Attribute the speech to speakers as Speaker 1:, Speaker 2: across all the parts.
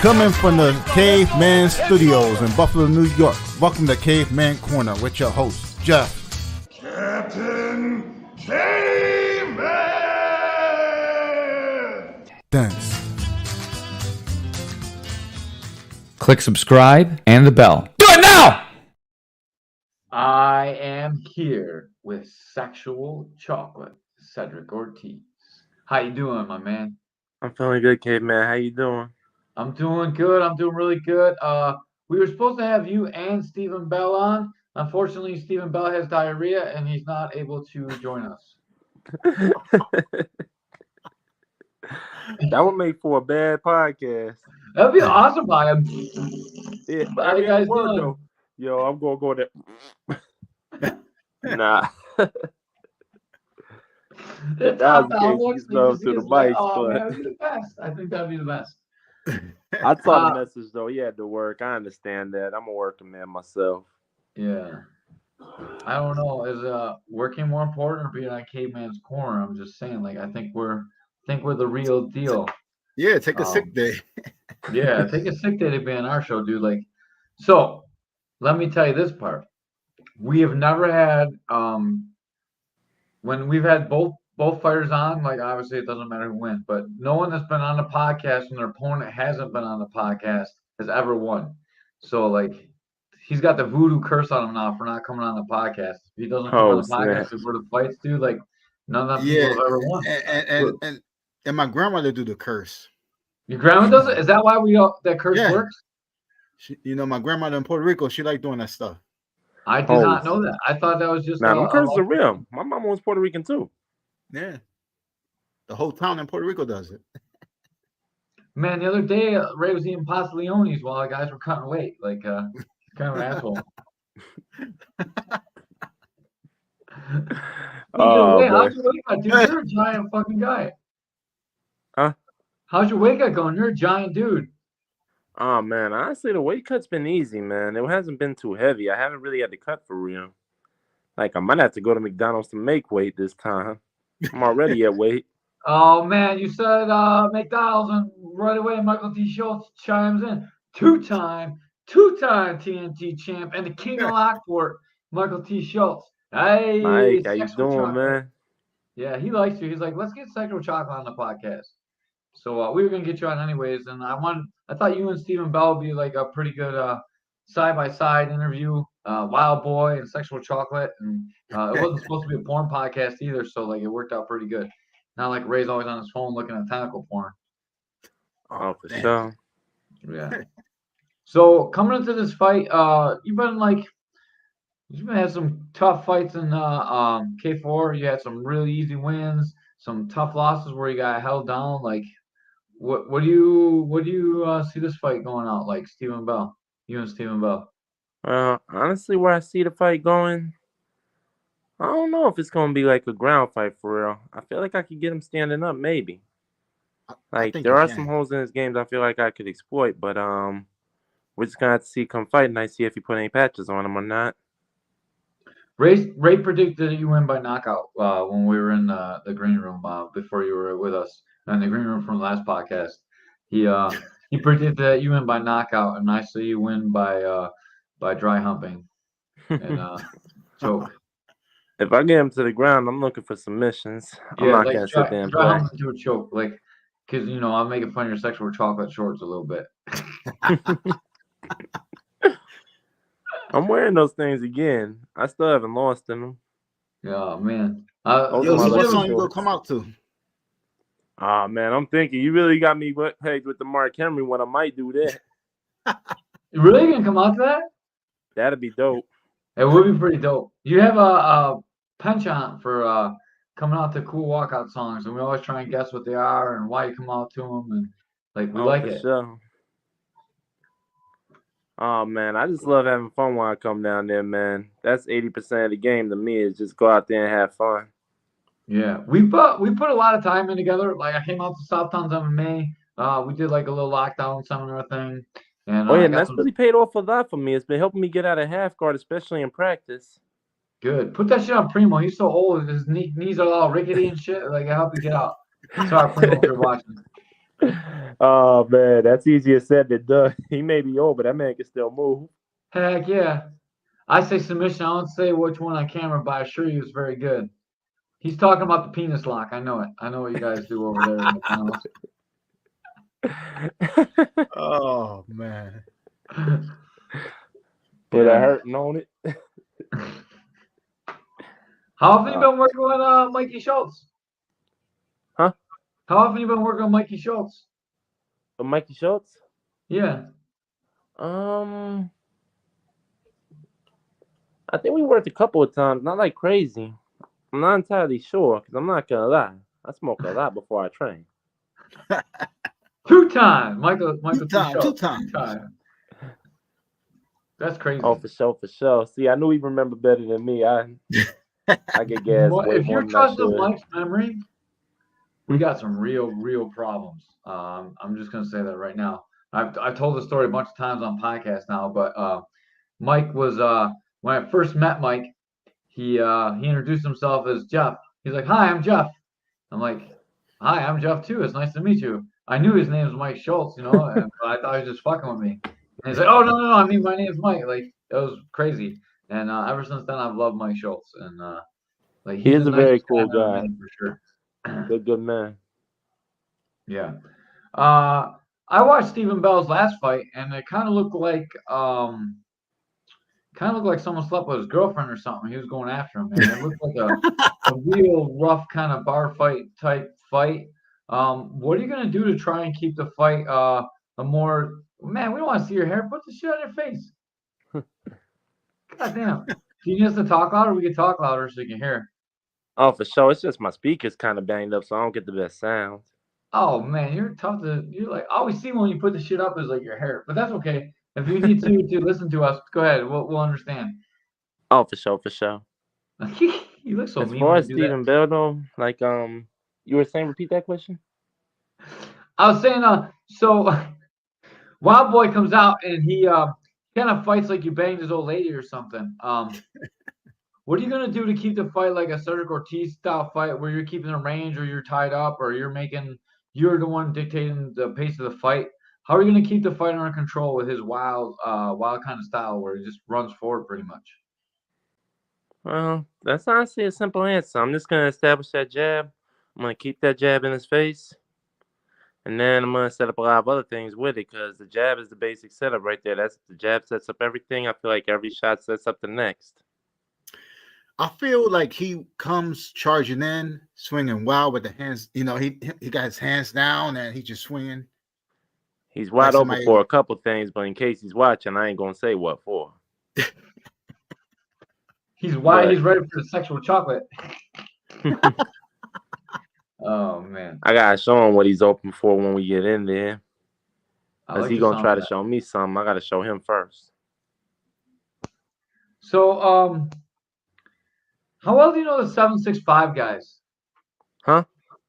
Speaker 1: Coming from the Caveman Studios in Buffalo, New York. Welcome to Caveman Corner with your host, Jeff.
Speaker 2: Captain Caveman!
Speaker 1: Thanks.
Speaker 3: Click subscribe and the bell. Do it now!
Speaker 4: I am here with Sexual Chocolate, Cedric Ortiz. How you doing, my man?
Speaker 5: I'm feeling good, Caveman. How you doing?
Speaker 4: I'm doing good. I'm doing really good. We were supposed to have you and Stephen Bell on. Unfortunately, Stephen Bell has diarrhea and he's not able to join us.
Speaker 5: That would make for a bad podcast.
Speaker 4: That would be awesome, by him.
Speaker 5: Yeah,
Speaker 4: How you guys doing?
Speaker 5: though. Yo, I'm gonna go there. Nah.
Speaker 4: That
Speaker 5: was
Speaker 4: was
Speaker 5: the case. To the mics,
Speaker 4: oh,
Speaker 5: but
Speaker 4: man, that'd be the best. I think that'd be the best.
Speaker 5: I saw the message though. He had to work. I understand that. I'm a working man myself.
Speaker 4: Yeah. I don't know. Is working more important or being on Caveman's Corner? I'm just saying, like, I think we're the real deal.
Speaker 1: Yeah, take a sick day.
Speaker 4: Yeah, take a sick day to be on our show, dude. Like, so let me tell you this part. We have never had when we've had both fighters on, like obviously it doesn't matter who wins, but no one that's been on the podcast and their opponent hasn't been on the podcast has ever won. So like he's got the voodoo curse on him now for not coming on the podcast. If he doesn't come on the podcast before the fights, dude, like none of them people have ever won.
Speaker 1: And my grandmother do the curse.
Speaker 4: Your grandma does it? Is that why that curse works?
Speaker 1: She, my grandmother in Puerto Rico, she like doing that stuff.
Speaker 4: I did not know that. I thought that was just
Speaker 5: them curses are real. My mama was Puerto Rican too.
Speaker 1: Yeah. The whole town in Puerto Rico does it.
Speaker 4: Man, the other day, Ray was eating pasta leones while the guys were cutting weight. Like, kind of an asshole. How's your weight cut, dude? You're a giant fucking guy.
Speaker 5: Huh? How's
Speaker 4: your weight cut going? You're a giant dude.
Speaker 5: Oh, man. Honestly, the weight cut's been easy, man. It hasn't been too heavy. I haven't really had to cut for real. Like, I might have to go to McDonald's to make weight this time. I'm already at weight.
Speaker 4: Oh, man, you said McDonald's, and right away Michael T. Schultz chimes in. Two-time TNT champ and the king of Lockport, Michael T. Schultz. Hey,
Speaker 5: Mike, how you doing, man?
Speaker 4: Yeah, he likes you. He's like, let's get Sexual Chocolate on the podcast. So we were gonna get you on anyways, and I thought you and Stephen Bell would be like a pretty good side-by-side interview. Wild Boy and Sexual Chocolate, and it wasn't supposed to be a porn podcast either, so like it worked out pretty good. Not like Ray's always on his phone looking at tentacle porn.
Speaker 5: Oh, for sure.
Speaker 4: Yeah. So coming into this fight, you've been had some tough fights in K4. You had some really easy wins, some tough losses where you got held down. Like, what do you see this fight going out like, Stephen Bell? You and Stephen Bell.
Speaker 5: Honestly, where I see the fight going, I don't know if it's gonna be like a ground fight for real. I feel like I could get him standing up, maybe. Like there are some holes in his games I feel like I could exploit, but we're just gonna have to see come fight night, see if he put any patches on him or not.
Speaker 4: Ray predicted that you win by knockout when we were in the green room before you were with us in the green room from the last podcast. He predicted that you win by knockout, and I say you win by dry humping and choke.
Speaker 5: If I get him to the ground, I'm looking for submissions. I'm not gonna sit there and
Speaker 4: play. To a choke, like, because I'm making fun of your Sexual Chocolate shorts a little bit.
Speaker 5: I'm wearing those things again. I still haven't lost in them.
Speaker 4: Yeah, man.
Speaker 1: What song you gonna come out to?
Speaker 5: Ah, man, I'm thinking you really got me pegged with the Mark Henry one. I might do that.
Speaker 4: You really gonna come out to that?
Speaker 5: That'd be dope.
Speaker 4: It would be pretty dope. You have a penchant for coming out to cool walkout songs, and we always try and guess what they are and why you come out to them, and like we like it.
Speaker 5: Sure. Oh man, I just love having fun when I come down there, man. That's 80% of the game to me is just go out there and have fun.
Speaker 4: Yeah, we put a lot of time in together. Like I came out to South Towns MMA. We did like a little lockdown seminar thing. And
Speaker 5: and that's really paid off a lot for me. It's been helping me get out of half guard, especially in practice.
Speaker 4: Good. Put that shit on Primo. He's so old. His knees are all rickety and shit. Like, I help you get out. Sorry, Primo, if you're watching.
Speaker 5: Oh man, that's easier said than done. He may be old, but that man can still move.
Speaker 4: Heck yeah. I say submission. I don't say which one on camera, but I assure you it's very good. He's talking about the penis lock. I know it. I know what you guys do over there in the finals.
Speaker 1: Oh man.
Speaker 5: Put
Speaker 4: Yeah.
Speaker 5: a hurting on it.
Speaker 4: How often you been working with Mikey Schultz?
Speaker 5: Huh?
Speaker 4: How often you been working with Mikey Schultz?
Speaker 5: With Mikey Schultz?
Speaker 4: Yeah.
Speaker 5: I think we worked a couple of times, not like crazy. I'm not entirely sure because I'm not gonna lie. I smoke a lot before I train.
Speaker 4: 2 times. Michael
Speaker 1: Two
Speaker 4: T.
Speaker 1: times.
Speaker 4: Schultz. 2 times. That's crazy.
Speaker 5: Oh, for sure, for sure. See, I knew he remembered better than me. I get gas way
Speaker 4: If
Speaker 5: more
Speaker 4: you're
Speaker 5: than I
Speaker 4: trusting
Speaker 5: should.
Speaker 4: Mike's memory, we got some real problems. I'm just gonna say that right now. I've told the story a bunch of times on podcasts now, but Mike was when I first met Mike, he introduced himself as Jeff. He's like, "Hi, I'm Jeff." I'm like, "Hi, I'm Jeff too. It's nice to meet you." I knew his name was Mike Schultz, but I thought he was just fucking with me. And he's like, "Oh no, I mean my name's Mike." Like it was crazy. And ever since then, I've loved Mike Schultz, and like
Speaker 5: He
Speaker 4: he's
Speaker 5: is
Speaker 4: the
Speaker 5: a very
Speaker 4: nicest guy
Speaker 5: cool
Speaker 4: I've ever
Speaker 5: guy.
Speaker 4: met for sure.
Speaker 5: Good man.
Speaker 4: Yeah. I watched Stephen Bell's last fight, and it kind of looked like someone slept with his girlfriend or something. He was going after him, man. It looked like a real rough kind of bar fight type fight. What are you gonna do to try and keep the fight a more man? We don't want to see your hair. Put the shit on your face. God damn. Do you need us to talk louder? We can talk louder so you can hear.
Speaker 5: Oh, for sure. It's just my speakers kind of banged up, so I don't get the best sound.
Speaker 4: Oh man, you're tough to. You're like I always see when you put the shit up is like your hair, but that's okay. If you need to listen to us, go ahead. We'll understand.
Speaker 5: Oh, for sure, for sure.
Speaker 4: You look so
Speaker 5: As
Speaker 4: mean
Speaker 5: far
Speaker 4: when
Speaker 5: as
Speaker 4: you do that.
Speaker 5: Stephen Bell, though, like you were saying, repeat that question.
Speaker 4: I was saying, so Wild Boy comes out and he kind of fights like you banged his old lady or something. What are you gonna do to keep the fight like a Cedric Ortiz style fight where you're keeping the range or you're tied up or you're the one dictating the pace of the fight? How are you gonna keep the fight under control with his wild kind of style where he just runs forward pretty much?
Speaker 5: Well, that's honestly a simple answer. I'm just gonna establish that jab. I'm gonna keep that jab in his face, and then I'm gonna set up a lot of other things with it because the jab is the basic setup right there. That's the jab sets up everything. I feel like every shot sets up the next.
Speaker 1: I feel like he comes charging in, swinging wild with the hands. He got his hands down and he's just swinging.
Speaker 5: He's wide
Speaker 1: Like
Speaker 5: open
Speaker 1: somebody,
Speaker 5: for a couple things, but in case he's watching, I ain't gonna say what for.
Speaker 4: He's
Speaker 5: But
Speaker 4: he's ready for the sexual chocolate. Oh man.
Speaker 5: I gotta show him what he's open for when we get in there.
Speaker 4: I
Speaker 5: Cause
Speaker 4: like
Speaker 5: he
Speaker 4: the
Speaker 5: gonna
Speaker 4: sound
Speaker 5: try
Speaker 4: of
Speaker 5: to
Speaker 4: that.
Speaker 5: show me something. I gotta show him first.
Speaker 4: So how well do you know the 765 guys?
Speaker 5: Huh?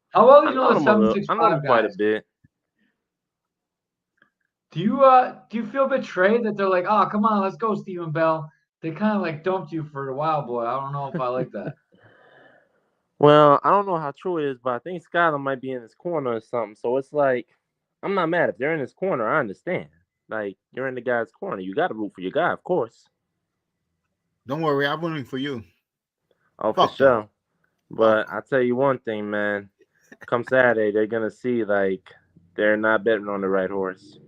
Speaker 4: How well do you
Speaker 5: I know
Speaker 4: know the
Speaker 5: him a little. I know
Speaker 4: 765
Speaker 5: him quite a
Speaker 4: guys?
Speaker 5: bit.
Speaker 4: Do you feel betrayed that they're like, oh come on, let's go, Stephen Bell? They kind of like dumped you for a Wild Boy. I don't know if I like that.
Speaker 5: Well, I don't know how true it is, but I think Skylar might be in his corner or something. So it's like, I'm not mad if they're in his corner. I understand. Like you're in the guy's corner. You got to root for your guy, of course.
Speaker 1: don't worry, I'm rooting for you.
Speaker 5: Oh, for
Speaker 1: Fuck them.
Speaker 5: sure. But I tell you one thing, man. Come Saturday, they're gonna see like they're not betting on the right horse.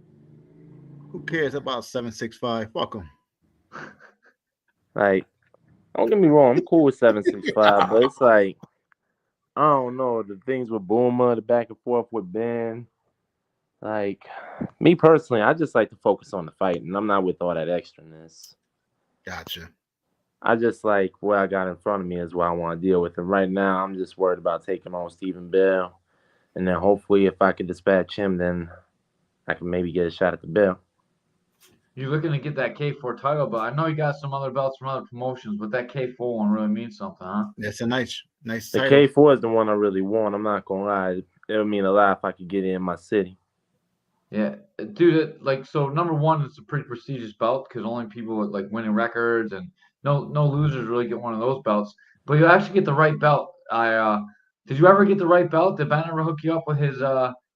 Speaker 1: Who cares about 765? Fuck them.
Speaker 5: Like, don't get me wrong, I'm cool with 765, but it's like I don't know the things with Boomer, the back and forth with Ben. Like me personally, I just like to focus on the fight, and I'm not with all that extraness.
Speaker 1: Gotcha.
Speaker 5: I just like what I got in front of me is what I want to deal with, and right now I'm just worried about taking on Stephen Bell, and then hopefully if I can dispatch him, then I can maybe get a shot at the bell.
Speaker 4: You're looking to get that K4 title, but I know you got some other belts from other promotions, but that K4 one really means something, huh?
Speaker 1: That's a nice
Speaker 5: The
Speaker 1: title.
Speaker 5: K4 is the one I really want. I'm not gonna lie. It would mean a lot if I could get it in my city.
Speaker 4: Yeah, dude. So number one, it's a pretty prestigious belt because only people with like winning records and no losers really get one of those belts. But you actually get the right belt. Did you ever get the right belt? Did Ben ever hook you up with his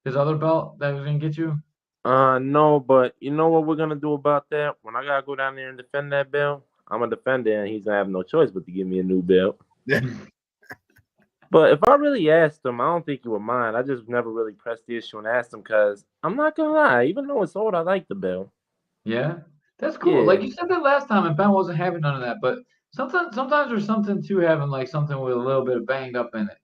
Speaker 4: his other belt that was gonna get you?
Speaker 5: No, but you know what we're gonna do about that? When I gotta go down there and defend that belt, I'm gonna defend it, and he's gonna have no choice but to give me a new belt.
Speaker 1: Yeah.
Speaker 5: But if I really asked him, I don't think he would mind. I just never really pressed the issue and asked him because I'm not gonna lie, even though it's old, I like the belt.
Speaker 4: Yeah, that's cool. Like
Speaker 5: Yeah,
Speaker 4: you said that last time, and Ben wasn't having none of that. But sometimes there's something to having like something with a little bit of banged up in it.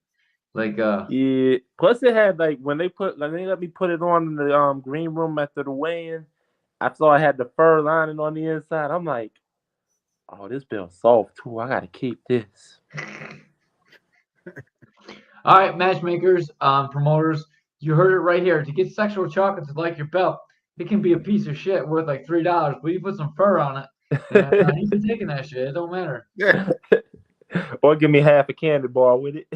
Speaker 4: Like
Speaker 5: yeah. Plus, it had like when they let me put it on in the green room after the weigh-in. I saw I had the fur lining on the inside. I'm like, oh, this belt's soft too. I gotta keep this.
Speaker 4: all right, matchmakers, promoters, you heard it right here. To get sexual chocolates like your belt, it can be a piece of shit worth like $3, but you put some fur on it, and you be taking that shit. It don't matter.
Speaker 1: Yeah.
Speaker 5: Or give me half a candy bar with it.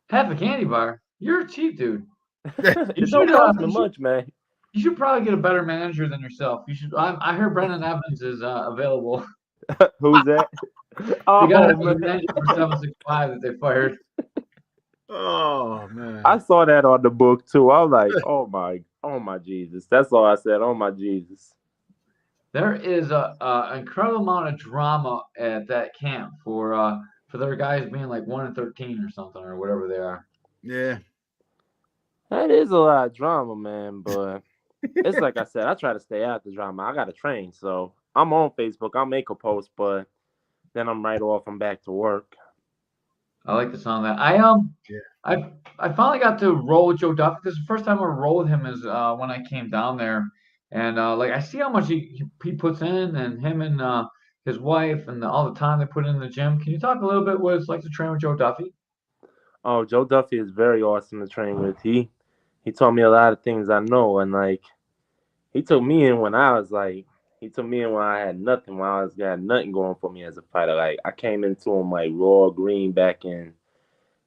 Speaker 4: Half a candy bar. You're a cheap dude. You
Speaker 5: It
Speaker 4: should
Speaker 5: don't cost me much, man.
Speaker 4: you should probably get a better manager than yourself. You should. I heard Brendan Evans is available.
Speaker 5: Who's that?
Speaker 4: They got
Speaker 5: Oh
Speaker 4: a
Speaker 5: man,
Speaker 4: manager for 765 that they fired.
Speaker 1: Oh man.
Speaker 5: I saw that on the book too. I was like, oh my Jesus. That's all I said. Oh my Jesus.
Speaker 4: There is a incredible amount of drama at that camp for their guys being like 1-13 or something or whatever they are.
Speaker 1: Yeah.
Speaker 5: That is a lot of drama, man. But it's like I said, I try to stay out the drama. I gotta train, so I'm on Facebook. I'll make a post, but then I'm right off. I'm back to work.
Speaker 4: I like the sound of that.
Speaker 1: Yeah.
Speaker 4: I finally got to roll with Joe Duffy. This is the first time I rolled with him is when I came down there, and like I see how much he puts in, and him and his wife, and all the time they put in the gym. Can you talk a little bit what it's like to train with Joe Duffy?
Speaker 5: Oh, Joe Duffy is very awesome to train with. He taught me a lot of things I know, and like he took me in when I was like he took me in when I had nothing, when I was got nothing going for me as a fighter. Like I came into him like raw green back in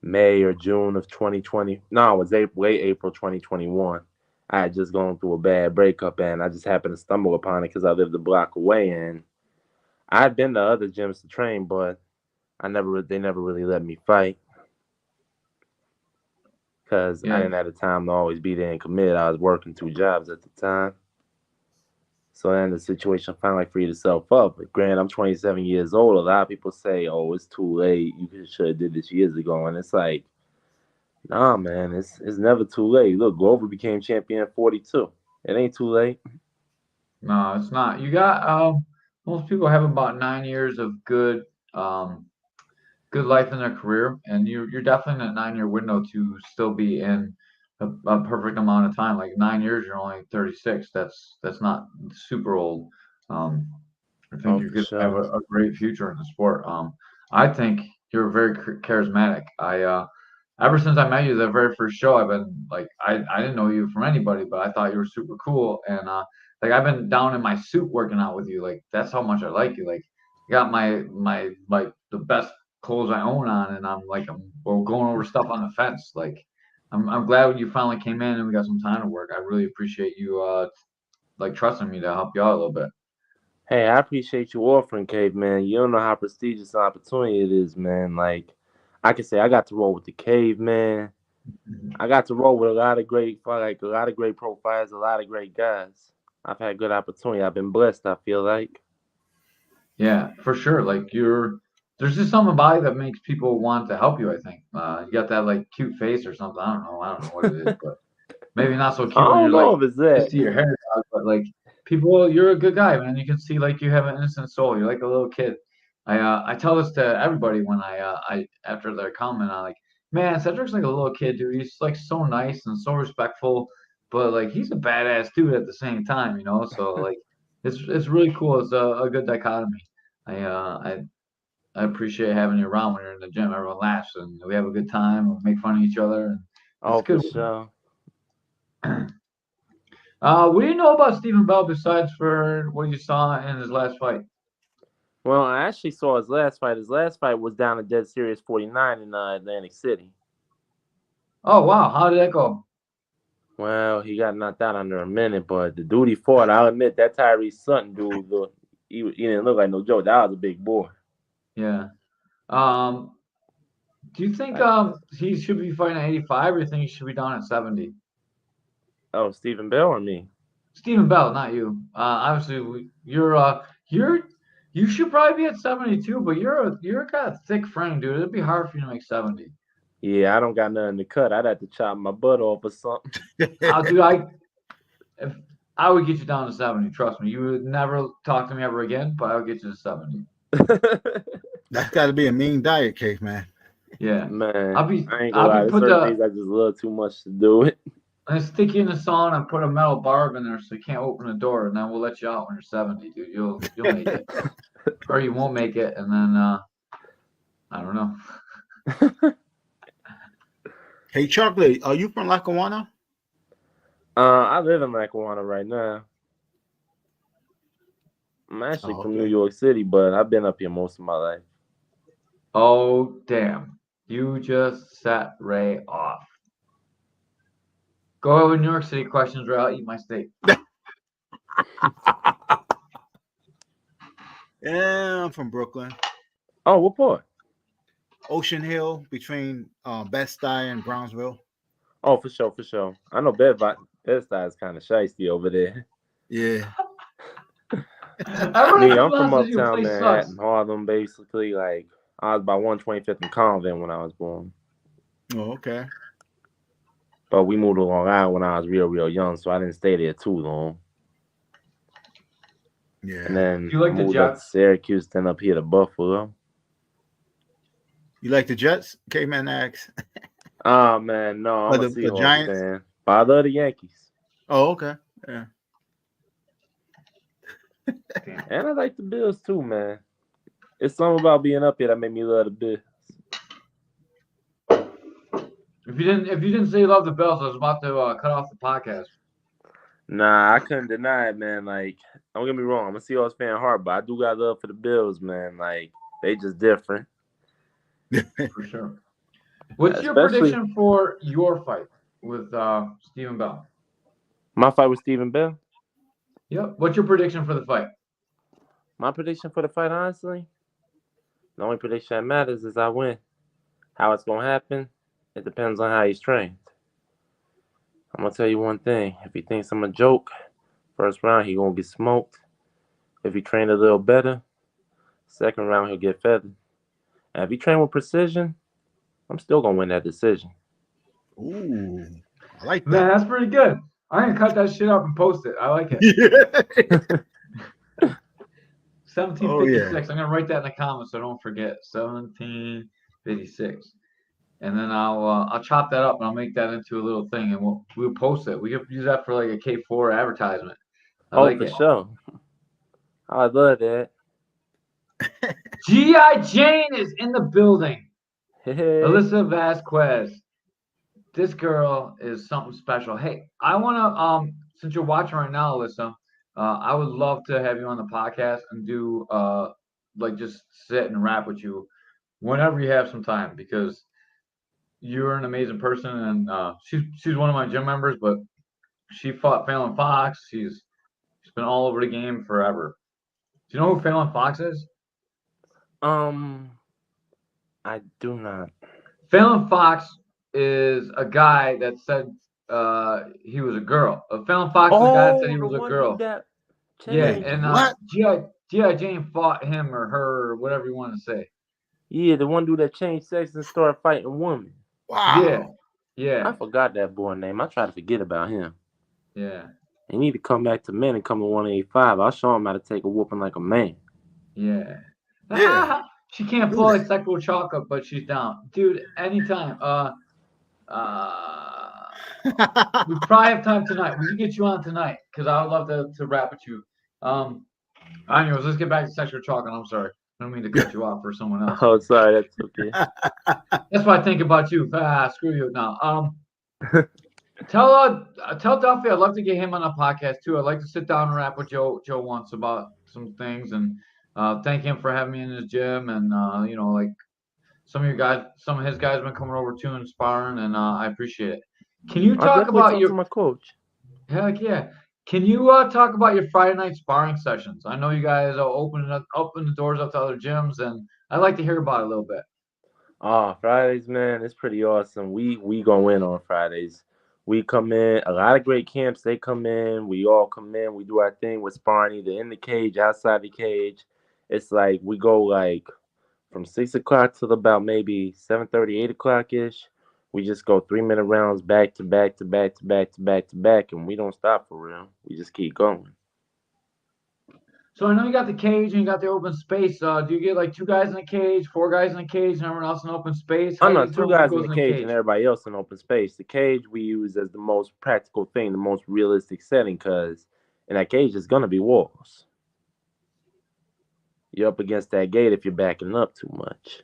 Speaker 5: May or June of 2020. No, it was April 2021. I had just gone through a bad breakup, and I just happened to stumble upon it because I lived a block away, and I had been to other gyms to train, but they never really let me fight because I
Speaker 4: Yeah,
Speaker 5: didn't have the time to always be there and commit. I was working 2 jobs at the time. So then the situation finally freed itself up. But granted, I'm 27 years old. A lot of people say, "Oh, it's too late. You should have did this years ago." And it's like, nah, man, it's never too late. Look, Glover became champion at 42. It ain't too late.
Speaker 4: no, it's not. You got most people have about 9 years of um good life in their career, and you're definitely in that 9 year window to still be in a perfect amount of time. Like 9 years, you're only 36. That's not super old. Um, I think
Speaker 5: Oh,
Speaker 4: you're
Speaker 5: for
Speaker 4: going to have
Speaker 5: sure.
Speaker 4: a great future in the sport. I think you're very charismatic. Ever since I met you, the very first show, I've been like, I didn't know you from anybody, but I thought you were super cool. And like, I've been down in my suit working out with you. Like, that's how much I like you. Like, I got my like the best clothes I own on, and we're going over stuff on the fence. Like, I'm glad when you finally came in and we got some time to work. I really appreciate you like trusting me to help you out a little bit.
Speaker 5: Hey, I appreciate you offering, Caveman. You don't know how prestigious an opportunity it is, man. Like, I can say I got to roll with the Caveman. I got to roll with a lot of great profiles, a lot of great guys. I've had good opportunity. I've been blessed, I feel like.
Speaker 4: Yeah, for sure. Like there's just something about you that makes people want to help you. I think you got that like cute face or something. I don't know. I don't know what it is, but maybe not so
Speaker 5: I
Speaker 4: cute when
Speaker 5: don't
Speaker 4: you're like
Speaker 5: know if it's
Speaker 4: just
Speaker 5: that.
Speaker 4: to your hair. But like people, you're a good guy, man. You can see like you have an innocent soul. You're like a little kid. I tell this to everybody when I after their comment. I like, man, Cedric's like a little kid, dude. He's like so nice and so respectful, but like he's a badass dude at the same time, you know. So like it's really cool. It's a good dichotomy. I uh I I appreciate having you around when you're in the gym. Everyone laughs and we have a good time. We make fun of each other, and it's
Speaker 5: Oh, for
Speaker 4: good.
Speaker 5: sure.
Speaker 4: What do you know about Stephen Bell besides for what you saw in his last fight?
Speaker 5: Well, I actually saw his last fight. His last fight was down at Dead Series 49 in Atlantic City.
Speaker 4: Oh wow, how did that go?
Speaker 5: Well, he got knocked out under a minute, but the dude he fought, I'll admit, that Tyrese Sutton dude, he didn't look like no joke. That was a big boy.
Speaker 4: Yeah. Um, do you think
Speaker 5: Like,
Speaker 4: he should be fighting at 85, or you think he should be down at 70?
Speaker 5: Oh, Stephen Bell or me?
Speaker 4: Stephen Bell, not you. Obviously, you should probably be at 72, but you're got a thick frame, dude. It'd be hard for you to make 70.
Speaker 5: Yeah, I don't got nothing to cut. I'd have to chop my butt off or something.
Speaker 4: Dude, if I would get you down to 70. Trust me. You would never talk to me ever again, but I would get you to 70.
Speaker 1: That's got to be a mean diet, Caveman.
Speaker 4: Yeah.
Speaker 5: Man,
Speaker 4: I'll be
Speaker 5: I ain't gonna lie. There's certain things I just love too much to do it.
Speaker 4: I'm gonna stick you in the sauna and put a metal barb in there so you can't open the door, and then we'll let you out when you're 70, dude. You'll make it, or you won't make it, and then I don't know.
Speaker 1: Hey, Chocalete, are you from Lackawanna?
Speaker 5: I live in Lackawanna right now. I'm actually from New York City, but I've been up here most of my life.
Speaker 4: Oh damn! You just set Ray off. Go with New York City questions, or I'll eat my steak.
Speaker 1: Yeah, I'm from Brooklyn.
Speaker 5: Oh, what part?
Speaker 1: Ocean Hill, between Bed-Stuy and Brownsville.
Speaker 5: Oh, for sure. I know Bed-Stuy is kind of shiesty over there.
Speaker 1: Yeah.
Speaker 5: I'm from uptown Manhattan, Harlem, basically. Like, I was by 125th and Convent when I was born.
Speaker 1: Oh, okay.
Speaker 5: But we moved to Long Island when I was real young, so I didn't stay there too long.
Speaker 1: Yeah.
Speaker 5: And then
Speaker 4: you like
Speaker 5: I moved up to Syracuse, then up here to Buffalo.
Speaker 1: You like the Jets? Caveman asks.
Speaker 5: Oh, man, no. I'm a Seahawks fan. But I love the Yankees.
Speaker 1: Oh, okay. Yeah.
Speaker 5: And I like the Bills, too, man. It's something about being up here that made me love the Bills.
Speaker 4: If you didn't say you love the Bills, I was about to cut off the podcast.
Speaker 5: Nah, I couldn't deny it, man. Like, don't get me wrong, I'm a Seahawks fan at heart, but I do got love for the Bills, man. Like, they just different.
Speaker 4: For sure. What's your prediction for your fight with Stephen Bell?
Speaker 5: My fight with Stephen Bell?
Speaker 4: Yep. What's your prediction for the fight?
Speaker 5: My prediction for the fight, honestly? The only prediction that matters is I win. How it's going to happen, it depends on how he's trained. I'm going to tell you one thing. If he thinks I'm a joke, first round, he going to get smoked. If he trained a little better, second round, he'll get feathered. And if he trained with precision, I'm still going to win that decision.
Speaker 1: Ooh, I like that.
Speaker 4: Man, that's pretty good. I'm going to cut that shit up and post it. I like it. 1756.
Speaker 1: Oh, yeah.
Speaker 4: I'm going to write that in the comments so I don't forget. 1756. And then I'll chop that up and I'll make that into a little thing and we'll post it. We could use that for like a K4 advertisement. I like it.
Speaker 5: Sure. I love that.
Speaker 4: G.I. Jane is in the building. Alyssa Vasquez. This girl is something special. Hey, I want to, since you're watching right now, Alyssa, I would love to have you on the podcast and do, like, just sit and rap with you whenever you have some time because you're an amazing person. And she's one of my gym members, but she fought Fallon Fox. She's been all over the game forever. Do you know who Fallon Fox is?
Speaker 5: I do not.
Speaker 4: Fallon Fox is a guy that said he was a girl. Fallon Fox is a guy that said he was a girl. Yeah, and G.I. Jane fought him or her or whatever you want to say.
Speaker 5: Yeah, the one dude that changed sex and started fighting women.
Speaker 1: Wow.
Speaker 4: Yeah.
Speaker 5: I forgot that boy name. I try to forget about him.
Speaker 4: Yeah.
Speaker 5: He need to come back to men and come to 185. I'll show him how to take a whooping like a man.
Speaker 4: Yeah.
Speaker 1: Yeah.
Speaker 4: She can't pull like sexual chocolate, but she's down. Dude, anytime. We probably have time tonight. We can get you on tonight because I would love to rap with you. Anyways, let's get back to sexual chocolate. I'm sorry. I don't mean to cut you off for someone else.
Speaker 5: Oh, sorry, that's okay.
Speaker 4: That's what I think about you. Screw you now. Tell Duffy I'd love to get him on a podcast too. I'd like to sit down and rap with Joe once about some things and thank him for having me in his gym and like some of his guys have been coming over too and sparring and I appreciate it. Can you talk about
Speaker 5: to my coach?
Speaker 4: Heck yeah. Can you talk about your Friday night sparring sessions? I know you guys are opening the doors up to other gyms, and I'd like to hear about it a little bit.
Speaker 5: Oh, Fridays, man, it's pretty awesome. We gonna win on Fridays. We come in, a lot of great camps, they come in, we all come in, we do our thing with sparring either in the cage, outside the cage. It's like we go like from 6 o'clock till about maybe 7:30, 8 o'clock-ish. We just go 3-minute rounds back to back to back to back to back to back, and we don't stop for real. We just keep going.
Speaker 4: So I know you got the cage and you got the open space. Do you get like 2 guys in the cage, 4 guys in the cage, and everyone else in open space? How
Speaker 5: I'm
Speaker 4: do you
Speaker 5: not 2
Speaker 4: determine who
Speaker 5: guys in
Speaker 4: goes
Speaker 5: the
Speaker 4: in the
Speaker 5: cage
Speaker 4: cage?
Speaker 5: and everybody else in open space. The cage we use as the most practical thing, the most realistic setting, because in that cage there's gonna be walls. You're up against that gate if you're backing up too much.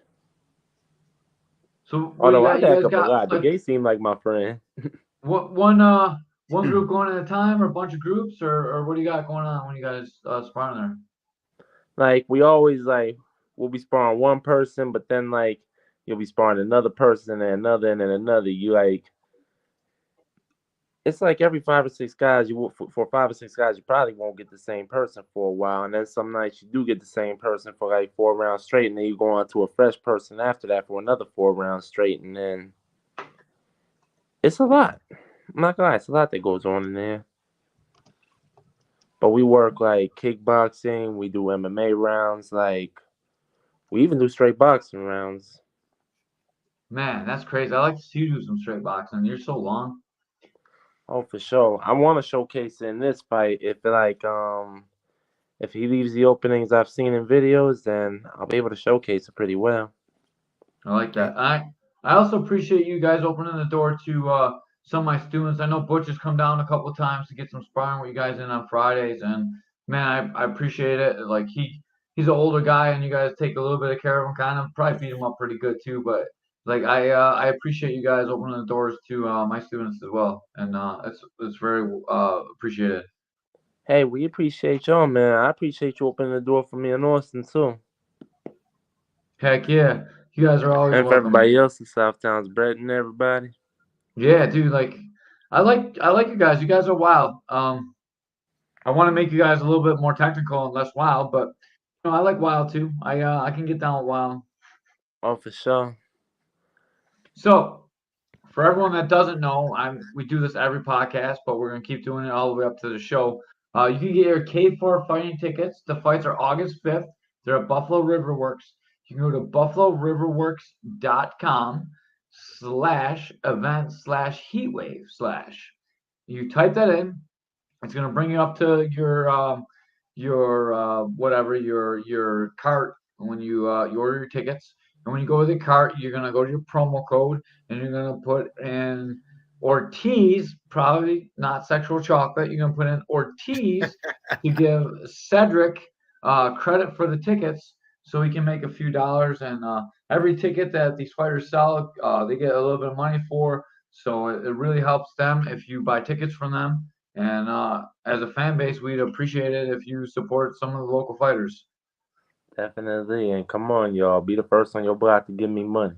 Speaker 4: So what
Speaker 5: Although I
Speaker 4: you
Speaker 5: back
Speaker 4: guys
Speaker 5: up a
Speaker 4: got
Speaker 5: lot, the
Speaker 4: like
Speaker 5: gate seemed like my friend.
Speaker 4: what one group going at a time, or a bunch of groups, or what do you got going on when you guys sparring there?
Speaker 5: Like we always like we'll be sparring one person, but then like you'll be sparring another person and another and then another. You like it's like every 5 or 6 guys for 5 or 6 guys you probably won't get the same person for a while, and then some nights you do get the same person for like 4 rounds straight, and then you go on to a fresh person after that for another 4 rounds straight, and then it's a lot. I'm not gonna lie, it's a lot that goes on in there. But we work like kickboxing, we do MMA rounds, like we even do straight boxing rounds.
Speaker 4: Man, that's crazy. I like to see you do some straight boxing. You're so long.
Speaker 5: Oh, for sure. I want to showcase in this fight if he leaves the openings I've seen in videos, then I'll be able to showcase it pretty well.
Speaker 4: I like that. I also appreciate you guys opening the door to some of my students. I know Butch has come down a couple of times to get some sparring with you guys in on Fridays, and man, I appreciate it. Like he's an older guy, and you guys take a little bit of care of him, kind of probably beat him up pretty good too. But like I appreciate you guys opening the doors to my students as well, and it's very appreciated.
Speaker 5: Hey, we appreciate y'all, man. I appreciate you opening the door for me in Austin too.
Speaker 4: Heck yeah, you guys are always
Speaker 5: And for
Speaker 4: welcome.
Speaker 5: everybody else in Southtown's Brett and everybody.
Speaker 4: Yeah, dude. Like I like you guys. You guys are wild. I want to make you guys a little bit more technical and less wild, but you know, I like wild too. I can get down with wild.
Speaker 5: Oh, for sure.
Speaker 4: So for everyone that doesn't know, we do this every podcast, but we're gonna keep doing it all the way up to the show. You can get your K4 fighting tickets. The fights are August 5th. They're at Buffalo River Works. You can go to buffaloriverworks.com/event/heatwave/ You type that in. It's gonna bring you up to your whatever your cart when you order your tickets. And when you go to the cart, you're gonna go to your promo code and you're gonna put in Ortiz, probably not sexual chocolate. You're gonna put in Ortiz to give Cedric credit for the tickets, so he can make a few dollars. And every ticket that these fighters sell, they get a little bit of money for. So it really helps them if you buy tickets from them. And as a fan base, we'd appreciate it if you support some of the local fighters.
Speaker 5: Definitely. And come on, y'all. Be the first on your block to give me money.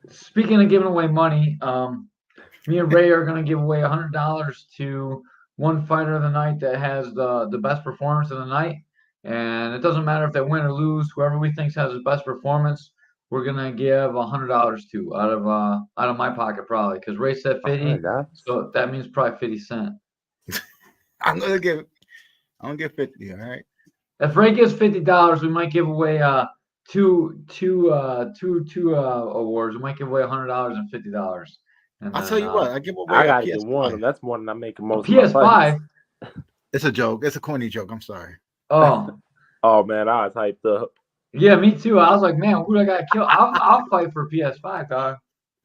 Speaker 4: Speaking of giving away money, me and Ray are going to give away $100 to one fighter of the night that has the best performance of the night. And it doesn't matter if they win or lose. Whoever we think has the best performance, we're gonna give $100 to out of my pocket probably, because Ray said 50,
Speaker 5: $100?
Speaker 4: so that means probably 50 cents.
Speaker 1: I'm gonna give 50. All right.
Speaker 4: If Ray gives $50, we might give away two awards. We might give away $100 and $50. And
Speaker 1: I'll
Speaker 4: then,
Speaker 1: tell you what. I give away
Speaker 5: I
Speaker 1: a
Speaker 5: gotta
Speaker 1: PS5.
Speaker 5: get one of them. That's more than I make in
Speaker 4: a
Speaker 5: most of my fights.
Speaker 4: PS5.
Speaker 1: It's a joke. It's a corny joke. I'm sorry.
Speaker 4: Oh,
Speaker 5: Oh man, I was hyped up.
Speaker 4: yeah, me too. I was like, man, who do I got to kill? I'll fight for a PS5, dog.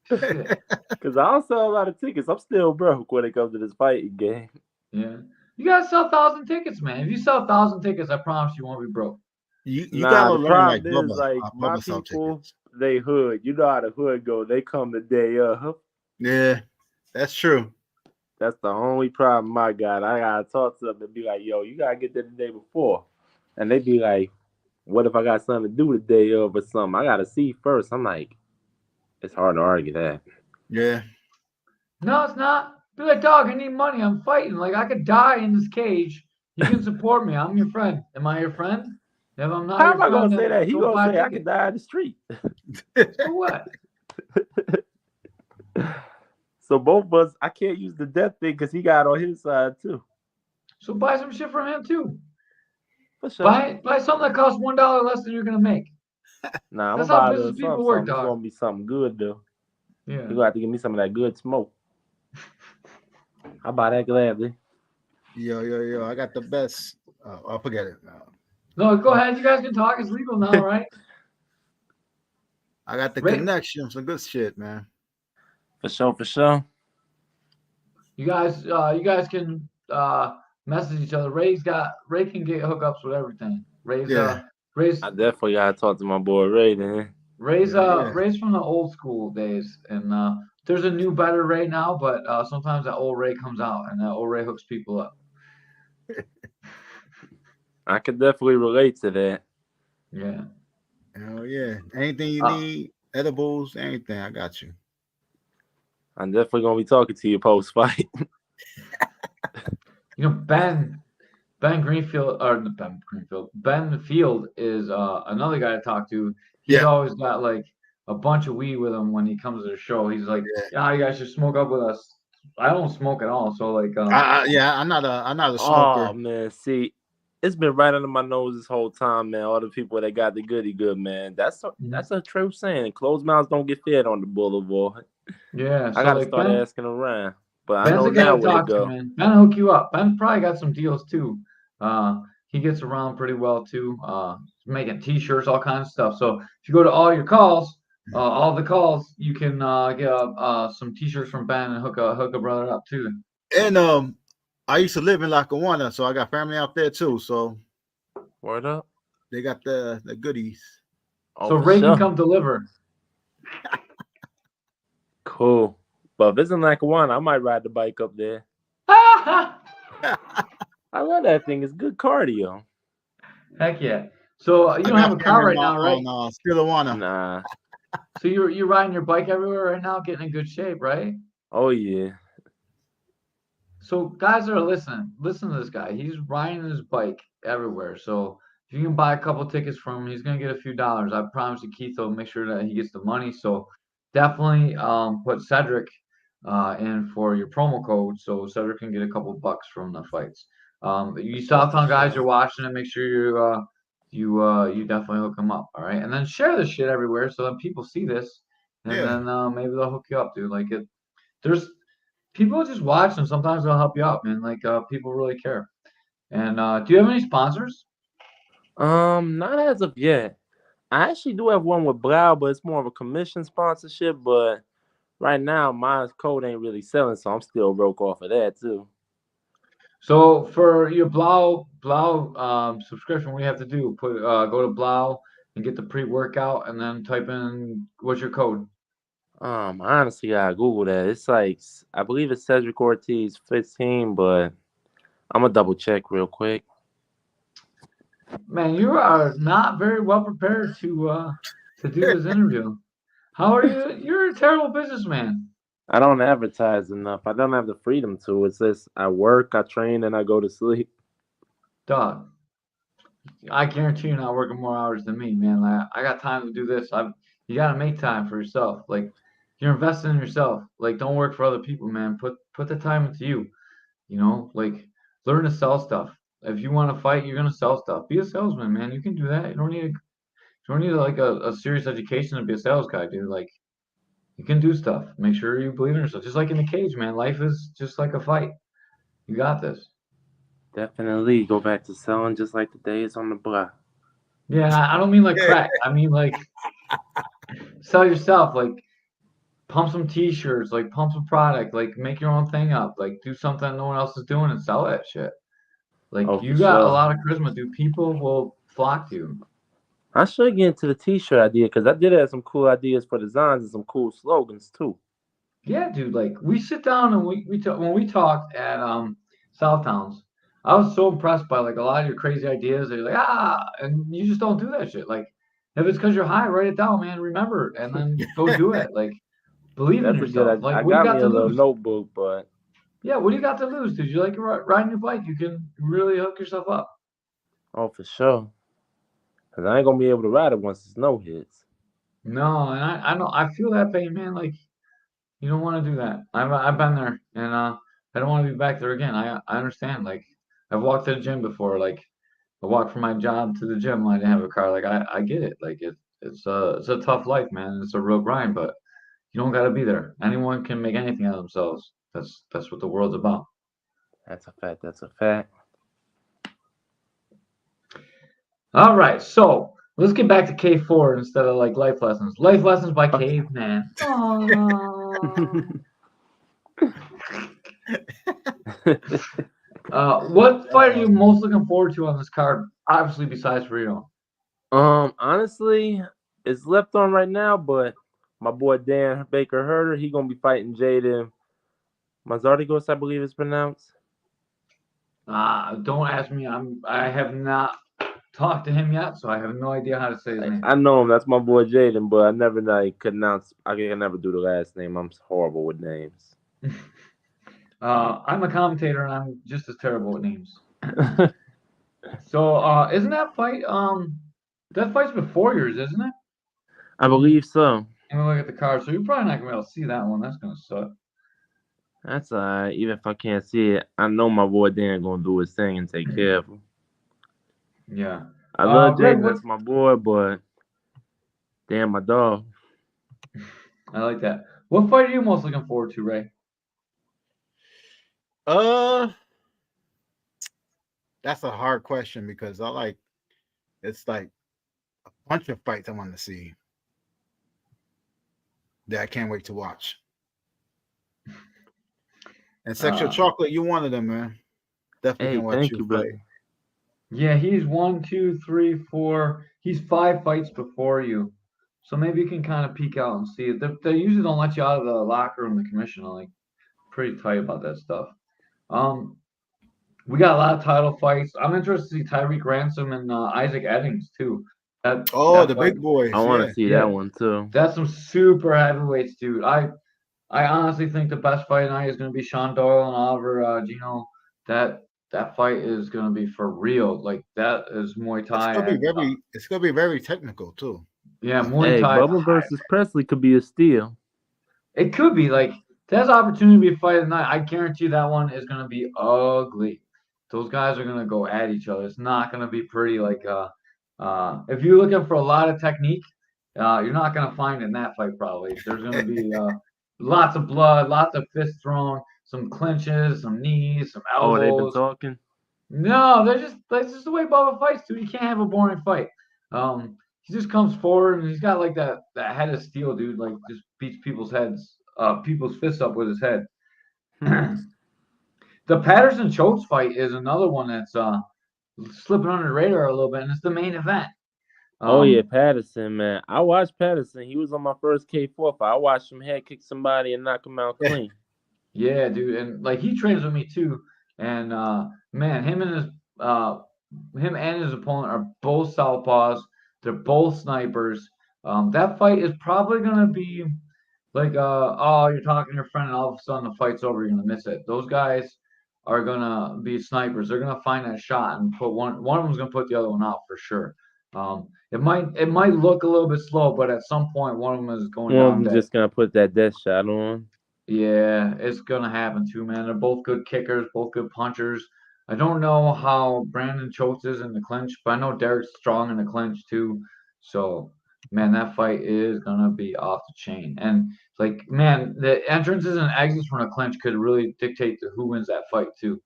Speaker 4: Shit.
Speaker 5: Because I don't sell a lot of tickets. I'm still broke when it comes to this fighting game.
Speaker 4: Yeah, you gotta sell 1,000 tickets, man. If you sell 1,000 tickets, I promise you won't be broke.
Speaker 1: You
Speaker 5: Nah,
Speaker 1: gotta
Speaker 5: the
Speaker 1: learn like
Speaker 5: problem is like my
Speaker 1: Bubba sell
Speaker 5: people,
Speaker 1: tickets.
Speaker 5: they hood. You know how the hood go. They come the day of.
Speaker 1: Yeah, that's true.
Speaker 5: That's the only problem I got. I gotta talk to them and be like, yo, you gotta get there the day before. And they be like, what if I got something to do the day of or something? I gotta see first. I'm like, it's hard to argue that.
Speaker 1: Yeah.
Speaker 4: No, it's not. Be like, dog, I need money. I'm fighting. Like, I could die in this cage. You can support me. I'm your friend. Am I your friend? If I'm not
Speaker 5: How
Speaker 4: your
Speaker 5: am I
Speaker 4: friend,
Speaker 5: gonna say
Speaker 4: then
Speaker 5: that? He
Speaker 4: don't
Speaker 5: gonna
Speaker 4: buy a
Speaker 5: say I
Speaker 4: ticket.
Speaker 5: could die in the street.
Speaker 4: So what?
Speaker 5: So both of us, I can't use the death thing because he got on his side too.
Speaker 4: So buy some shit from him too.
Speaker 5: For sure.
Speaker 4: Buy something that costs $1 less than you're gonna make.
Speaker 5: Nah, I'm
Speaker 4: That's
Speaker 5: gonna
Speaker 4: how
Speaker 5: buy a
Speaker 4: business
Speaker 5: little
Speaker 4: people work,
Speaker 5: something. It's
Speaker 4: dog.
Speaker 5: gonna be something good though.
Speaker 4: Yeah.
Speaker 5: You're gonna have to give me some of that good smoke. I'll buy that gladly.
Speaker 1: Yo. I got the best. I'll forget it.
Speaker 4: No, go ahead. You guys can talk. It's legal now, right?
Speaker 1: I got the
Speaker 4: Ray,
Speaker 1: connection. Some good shit, man.
Speaker 5: For sure.
Speaker 4: you guys can message each other. Ray can get hookups with everything. Ray's
Speaker 5: I definitely gotta talk to my boy Ray then.
Speaker 4: Ray's
Speaker 1: Yeah.
Speaker 4: Ray's from the old school days, and there's a new better Ray now, but sometimes that old Ray comes out, and that old Ray hooks people up.
Speaker 5: I could definitely relate to that.
Speaker 4: Yeah.
Speaker 1: Hell yeah. Anything you need, edibles, anything, I got you.
Speaker 5: I'm definitely gonna be talking to you post fight.
Speaker 4: Ben Greenfield or Ben Greenfield. Ben Field is another guy to talk to. He's always got like a bunch of weed with him when he comes to the show. He's like, yeah, you guys should smoke up with us. I don't smoke at all, so like,
Speaker 1: I'm not a smoker.
Speaker 5: Oh man, see, it's been right under my nose this whole time, man. All the people that got the goody good, man. That's a true saying. Closed mouths don't get fed on the boulevard.
Speaker 4: Yeah,
Speaker 5: I gotta start asking around. But
Speaker 4: Ben's
Speaker 5: I know
Speaker 4: the guy
Speaker 5: now
Speaker 4: to
Speaker 5: where to
Speaker 4: talk to,
Speaker 5: go.
Speaker 4: man. Ben will hook you up. Ben probably got some deals too. He gets around pretty well too. Making T-shirts, all kinds of stuff. So if you go to all your calls, all the calls, you can get some T-shirts from Ben and hook a brother up too.
Speaker 1: And I used to live in Lackawanna, so I got family out there too. So
Speaker 5: word up,
Speaker 1: they got the goodies.
Speaker 4: So Ray can come deliver.
Speaker 5: Cool. But if it's in Lackawanna, I might ride the bike up there.
Speaker 4: I
Speaker 5: love that thing. It's good cardio.
Speaker 4: Heck yeah. So you don't have a car right now, right?
Speaker 1: No, Stillawana.
Speaker 5: Nah.
Speaker 4: So you're riding your bike everywhere right now, getting in good shape, right?
Speaker 5: Oh yeah.
Speaker 4: So guys that are listening, listen to this guy. He's riding his bike everywhere. So if you can buy a couple tickets from him, he's gonna get a few dollars. I promise you, Keith will make sure that he gets the money. So definitely put Cedric in for your promo code, so Cedric can get a couple bucks from the fights. You Southtown guys are watching it. Make sure you definitely hook him up. All right, and then share this shit everywhere so that people see this, and then maybe they'll hook you up, dude. Like there's people just watch and sometimes they'll help you out, man. Like people really care. And do you have any sponsors?
Speaker 5: Not as of yet. I actually do have one with Blau, but it's more of a commission sponsorship. But right now, my code ain't really selling, so I'm still broke off of that too.
Speaker 4: So for your Blau subscription, what do you have to do? Go to Blau and get the pre-workout, and then type in what's your code.
Speaker 5: Honestly, I Google that. It's like I believe it's Cedric Ortiz 15, but I'm gonna double check real quick.
Speaker 4: Man, you are not very well prepared to do this interview. How are you? You're a terrible businessman.
Speaker 5: I don't advertise enough. I don't have the freedom to. It's just I work, I train, and I go to sleep.
Speaker 4: Dog, I guarantee you're not working more hours than me, man. Like, I got time to do this. You gotta make time for yourself. Like you're investing in yourself. Like don't work for other people, man. Put the time into you. You know, like learn to sell stuff. If you want to fight, you're gonna sell stuff. Be a salesman, man. You can do that. You don't need like a serious education to be a sales guy, dude. Like you can do stuff. Make sure you believe in yourself. Just like in the cage, man. Life is just like a fight. You got this.
Speaker 5: Definitely go back to selling just like the days on the block.
Speaker 4: Yeah, I don't mean like crack. I mean like sell yourself. Like pump some t-shirts, like pump some product, like make your own thing up, like do something no one else is doing and sell that shit. Like you got a lot of charisma, dude. People will flock to you.
Speaker 5: I should get into the t-shirt idea because I did have some cool ideas for designs and some cool slogans too.
Speaker 4: Yeah, dude. Like we sit down and when we talked at Southtowns, I was so impressed by like a lot of your crazy ideas. You're like and you just don't do that shit. Like if it's because you're high, write it down, man. Remember, and then go do it. Like believe in yourself. Like
Speaker 5: I
Speaker 4: what do you
Speaker 5: got
Speaker 4: got
Speaker 5: me
Speaker 4: to
Speaker 5: a little
Speaker 4: lose?
Speaker 5: notebook, but
Speaker 4: yeah, what do you got to lose, dude? You like riding your bike? You can really hook yourself up.
Speaker 5: Oh, for sure. Cause I ain't gonna be able to ride it once the snow hits.
Speaker 4: No, and I know I feel that pain, man. Like You don't want to do that. I've been there, and I don't want to be back there again. I understand. Like I've walked to the gym before. Like I walked from my job to the gym when I didn't have a car. Like I get it. Like it's a tough life, man. It's a real grind, but you don't got to be there. Anyone can make anything out of themselves. That's what the world's about.
Speaker 5: That's a fact. That's a fact.
Speaker 4: All right, so let's get back to K4 instead of like life lessons. Life lessons by Caveman. What fight are you most looking forward to on this card? Obviously, besides Rio.
Speaker 5: Honestly, it's left on right now, but my boy Dan Baker Herder, he gonna be fighting Jaden Mazartigos, I believe it's pronounced.
Speaker 4: Don't ask me. I have not talked to him yet, so I have no idea how to say his name.
Speaker 5: I know him. That's my boy Jaden, but I never could announce. I can never do the last name. I'm horrible with names.
Speaker 4: I'm a commentator and I'm just as terrible with names. So, isn't that fight? That fight's before yours, isn't it?
Speaker 5: I believe so.
Speaker 4: And we look at the card, so you're probably not gonna be able to see that one. That's gonna suck.
Speaker 5: That's alright. Even if I can't see it, I know my boy Dan gonna do his thing and take care of him.
Speaker 4: Yeah.
Speaker 5: I love Jaden. That's my boy, but damn, my dog.
Speaker 4: I like that. What fight are you most looking forward to, Ray?
Speaker 1: That's a hard question because it's like a bunch of fights I want to see that I can't wait to watch. And Sexual Chocolate, you one of them, man. Definitely can watch
Speaker 5: thank
Speaker 1: you
Speaker 5: you,
Speaker 1: fight.
Speaker 5: brother.
Speaker 4: Yeah, he's 1, 2, 3, 4. He's 5 fights before you, so maybe you can kind of peek out and see it. They usually don't let you out of the locker room. The commission are like pretty tight about that stuff. We got a lot of title fights. I'm interested to see Tyreek Ransom and Isaac Eddings too.
Speaker 1: The big boys.
Speaker 5: I want to see that one too.
Speaker 4: That's some super heavyweights, dude. I honestly think the best fight tonight is going to be Sean Doyle and Oliver Gino. That fight is going to be for real. Like that is Muay Thai.
Speaker 1: It's gonna be very technical too.
Speaker 4: Yeah, Muay Thai.
Speaker 5: Bubba versus Presley could be a steal.
Speaker 4: It could be like that's opportunity to be a fight tonight. I guarantee that one is going to be ugly. Those guys are going to go at each other. It's not going to be pretty. Like if you're looking for a lot of technique, you're not going to find it in that fight. Probably there's going to be lots of blood, lots of fists thrown, some clinches, some knees, some elbows.
Speaker 5: Oh, they've been talking?
Speaker 4: No, that's just the way Bubba fights, dude. You can't have a boring fight. He just comes forward and he's got like that head of steel, dude. Like just beats people's fists up with his head. The Patterson Choates fight is another one that's slipping under the radar a little bit, and it's the main event.
Speaker 5: Oh yeah, Patterson, man. I watched Patterson. He was on my first K4 fight. I watched him head kick somebody and knock him out clean.
Speaker 4: Yeah, dude, and like he trains with me too. And man, him and his opponent are both southpaws. They're both snipers. That fight is probably gonna be like you're talking to your friend and all of a sudden the fight's over, you're gonna miss it. Those guys are gonna be snipers. They're gonna find that shot and put one of them's gonna put the other one out for sure. It might look a little bit slow, but at some point one of them is going down.
Speaker 5: One of them just gonna put that death shot on.
Speaker 4: Yeah, it's gonna happen too, man. They're both good kickers, both good punchers. I don't know how Brandon Choates is in the clinch, but I know Derek's strong in the clinch too. So, man, that fight is gonna be off the chain. And like, man, the entrances and exits from the clinch could really dictate to who wins that fight too.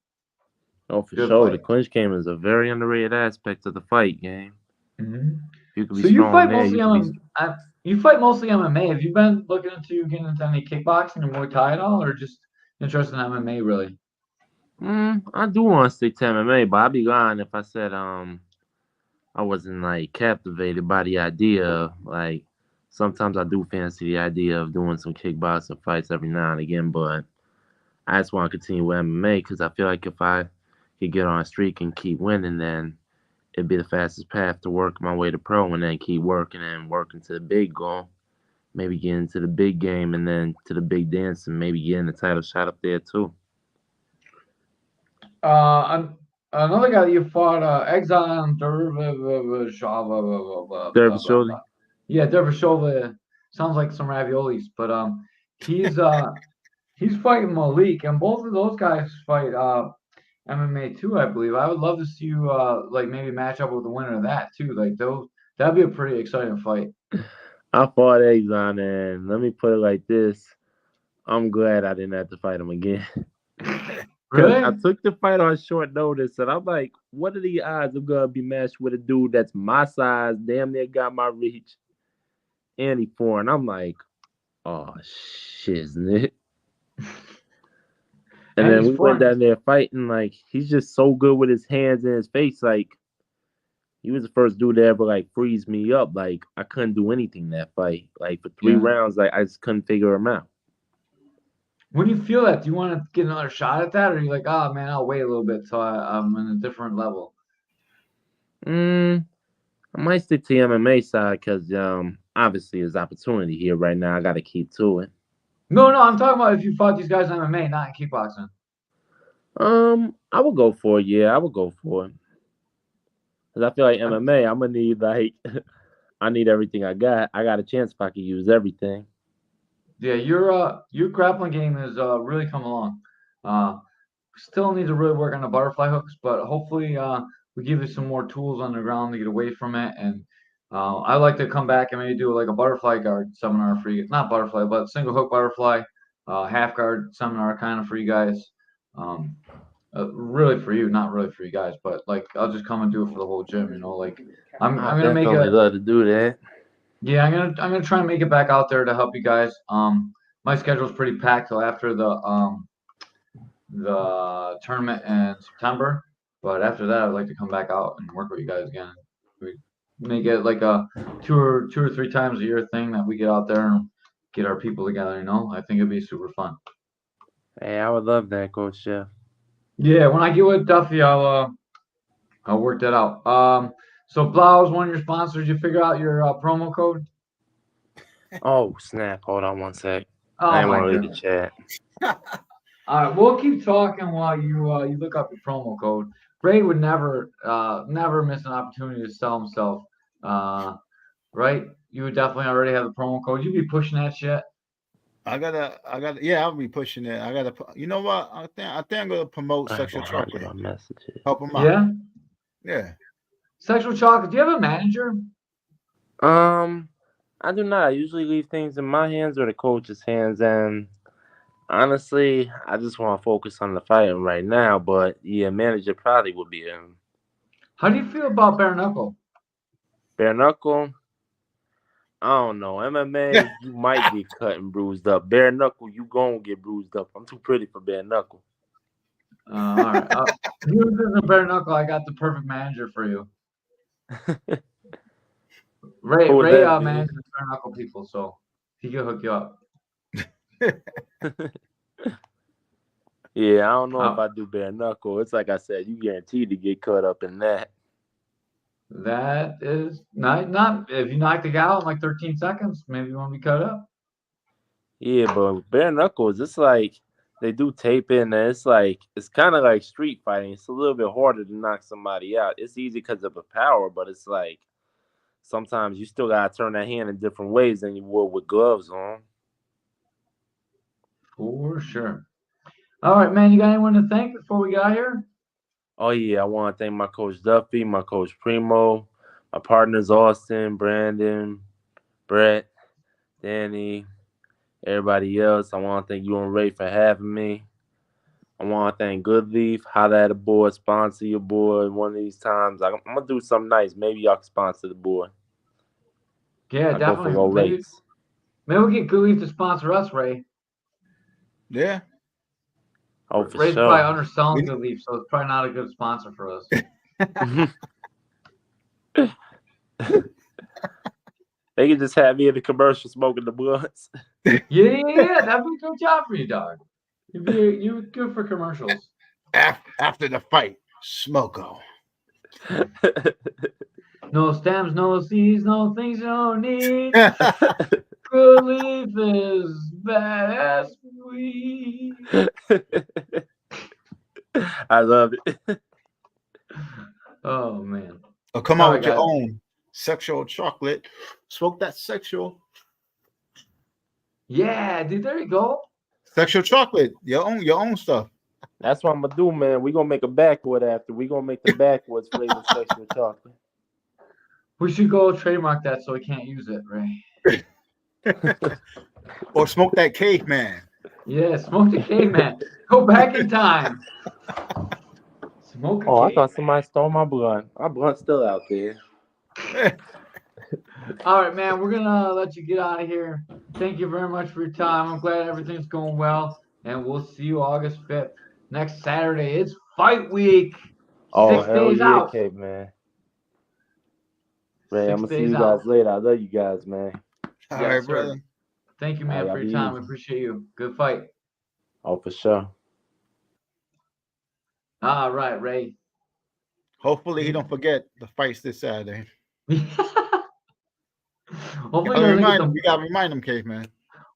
Speaker 5: Oh, for sure. The clinch game is a very underrated aspect of the fight game.
Speaker 4: Mm-hmm.
Speaker 5: You could be strong there.
Speaker 4: You fight mostly MMA. Have you been looking into getting into any kickboxing or Muay Thai at all, or just interested in MMA really?
Speaker 5: I do want to stick to MMA, but I'd be lying if I said I wasn't like captivated by the idea. Like sometimes I do fancy the idea of doing some kickboxing fights every now and again, but I just want to continue with MMA because I feel like if I could get on a streak and keep winning, then it'd be the fastest path to work my way to pro and then keep working and working to the big goal. Maybe get into the big game and then to the big dance and maybe getting the title shot up there too.
Speaker 4: Another guy that you fought, Exile Dervishova.
Speaker 5: Dervishova.
Speaker 4: Yeah, Dervishova sounds like some raviolis, but He's fighting Malik, and both of those guys fight MMA too, I believe. I would love to see you like maybe match up with the winner of that too. Like that'd be a pretty exciting fight.
Speaker 5: I fought Exxon, and let me put it like this: I'm glad I didn't have to fight him again. Because I
Speaker 4: Really?
Speaker 5: took the fight on short notice, and I'm like, what are the odds I'm gonna be matched with a dude that's my size, damn near got my reach, and he foreign? I'm like, oh shiznit. And
Speaker 4: And
Speaker 5: then
Speaker 4: he's
Speaker 5: we went
Speaker 4: foreign.
Speaker 5: down there fighting. Like he's just so good with his hands and his face. Like he was the first dude to ever like freeze me up. Like I couldn't do anything that fight. Like for 3 rounds, like I just couldn't figure him out.
Speaker 4: When you feel that, do you want to get another shot at that, or are you like, oh man, I'll wait a little bit till I'm in a different level?
Speaker 5: I might stick to the MMA side because obviously there's opportunity here right now. I got to keep to it.
Speaker 4: No, I'm talking about if you fought these guys in MMA, not in kickboxing.
Speaker 5: I would go for it. Yeah, I would go for it. Cause I feel like MMA, I'm gonna need like I need everything I got. I got a chance if I could use everything.
Speaker 4: Yeah, your grappling game is really come along. Still need to really work on the butterfly hooks, but hopefully we give you some more tools on the ground to get away from it. And I like to come back and maybe do like a butterfly guard seminar for you, not butterfly, but single hook butterfly, half guard seminar kind of for you guys. Um, really for you, not really for you guys, but like I'll just come and do it for the whole gym. Like
Speaker 5: I
Speaker 4: I'm gonna make
Speaker 5: definitely
Speaker 4: a
Speaker 5: love to do that.
Speaker 4: yeah, I'm gonna try and make it back out there to help you guys. My schedule's pretty packed till after the tournament in September, but after that, I'd like to come back out and work with you guys again. We make it like a two or 3 times a year thing that we get out there and get our people together. I think it'd be super fun.
Speaker 5: Hey, I would love that, Coach Jeff.
Speaker 4: Yeah, when I get with Duffy, I'll work that out. So Blau is one of your sponsors. You figure out your promo code.
Speaker 5: Oh snap! Hold on one sec. I
Speaker 4: Oh
Speaker 5: didn't
Speaker 4: my
Speaker 5: want to read the
Speaker 4: goodness.
Speaker 5: chat.
Speaker 4: All right, we'll keep talking while you look up your promo code. Ray would never miss an opportunity to sell himself. Right? You would definitely already have the promo code. You'd be pushing that shit.
Speaker 1: I gotta. Yeah, I'll be pushing it. I gotta. You know what? I think I'm gonna promote
Speaker 5: I have
Speaker 1: sexual
Speaker 5: 100
Speaker 1: chocolate.
Speaker 5: on messages.
Speaker 1: Help them out.
Speaker 4: Yeah.
Speaker 1: Yeah.
Speaker 4: Sexual chocolate. Do you have a manager?
Speaker 5: I do not. I usually leave things in my hands or the coach's hands, and honestly, I just want to focus on the fighting right now. But yeah, manager probably would be
Speaker 4: How do you feel about bare knuckle?
Speaker 5: bare knuckle. I don't know. MMA, you might get cut and bruised up. Bare knuckle, you gonna get bruised up. I'm too pretty for bare knuckle.
Speaker 4: All right. If you was in bare knuckle, I got the perfect manager for you. Ray
Speaker 5: Who would that be?
Speaker 4: manages bare knuckle people, so he can hook you up.
Speaker 5: Yeah, I don't know if
Speaker 4: Uh,
Speaker 5: I do bare knuckle. It's like I said, you guaranteed to get caught up in that.
Speaker 4: that is not if you knock the guy out in like 13 seconds, maybe you won't be cut up.
Speaker 5: Yeah, but bare knuckles, it's like they do tape in there. It's kind of like street fighting. It's a little bit harder to knock somebody out. It's easy because of the power, but it's like sometimes you still gotta turn that hand in different ways than you would with gloves on.
Speaker 4: For sure. All right, man. You got anyone to thank before we got here?
Speaker 5: Oh yeah, I want to thank my coach Duffy, my coach Primo, my partners Austin, Brandon, Brett, Danny, everybody else. I want to thank you and Ray for having me. I want to thank Goodleaf, Holla at a boy, sponsor your boy one of these times. I'm gonna do something nice. Maybe y'all can sponsor the boy.
Speaker 4: Yeah,
Speaker 5: I'll go for
Speaker 4: definitely.
Speaker 5: low
Speaker 4: Maybe
Speaker 5: rates.
Speaker 4: we'll get Goodleaf to sponsor us, Ray.
Speaker 1: Yeah.
Speaker 5: Oh, for
Speaker 4: Ray's
Speaker 5: sure.
Speaker 4: probably underselling Goodleaf, so it's probably not a good sponsor for us.
Speaker 5: They can just have me in the commercial smoking the blunts.
Speaker 4: Yeah, that'd be a good job for you, dog. You're good for commercials.
Speaker 1: After the fight, Smoko.
Speaker 4: No stems, no seeds, no things you don't need. Goodleaf is badass weed.
Speaker 5: I love it.
Speaker 4: Oh man.
Speaker 1: Or come
Speaker 4: All
Speaker 1: out
Speaker 4: right,
Speaker 1: with your
Speaker 4: guys.
Speaker 1: own sexual chocolate. Smoke that sexual.
Speaker 4: Yeah, dude, there you go.
Speaker 1: Sexual chocolate, your own stuff.
Speaker 5: That's what I'm gonna do, man. We gonna make a backwood after. We gonna make the backwoods flavored sexual chocolate.
Speaker 4: We should go trademark that so we can't use it, Ray.
Speaker 1: Or smoke that caveman.
Speaker 4: Yeah, smoke the caveman. Go back in time. Smoke a
Speaker 5: Oh, I
Speaker 4: cave.
Speaker 5: thought somebody stole my blunt. My blunt's still out there.
Speaker 4: All right, man. We're gonna let you get out of here. Thank you very much for your time. I'm glad everything's going well, and we'll see you August 5th next Saturday. It's fight week.
Speaker 5: Oh,
Speaker 4: 6 days
Speaker 5: hell yeah,
Speaker 4: out.
Speaker 5: caveman. Ray, I'm
Speaker 4: 6
Speaker 5: gonna see
Speaker 4: days
Speaker 5: you
Speaker 4: out.
Speaker 5: guys later. I love you guys, man.
Speaker 1: All
Speaker 4: Yes,
Speaker 1: right,
Speaker 4: sir.
Speaker 1: brother.
Speaker 4: Thank you,
Speaker 5: All right,
Speaker 4: man,
Speaker 5: y'all
Speaker 4: for your
Speaker 5: be
Speaker 4: time. I
Speaker 5: easy.
Speaker 4: appreciate you. Good fight.
Speaker 5: Oh, for sure.
Speaker 4: All right, Ray.
Speaker 1: Hopefully he don't forget the fights this Saturday.
Speaker 4: Hopefully he doesn't get the.
Speaker 1: You gotta remind him, caveman.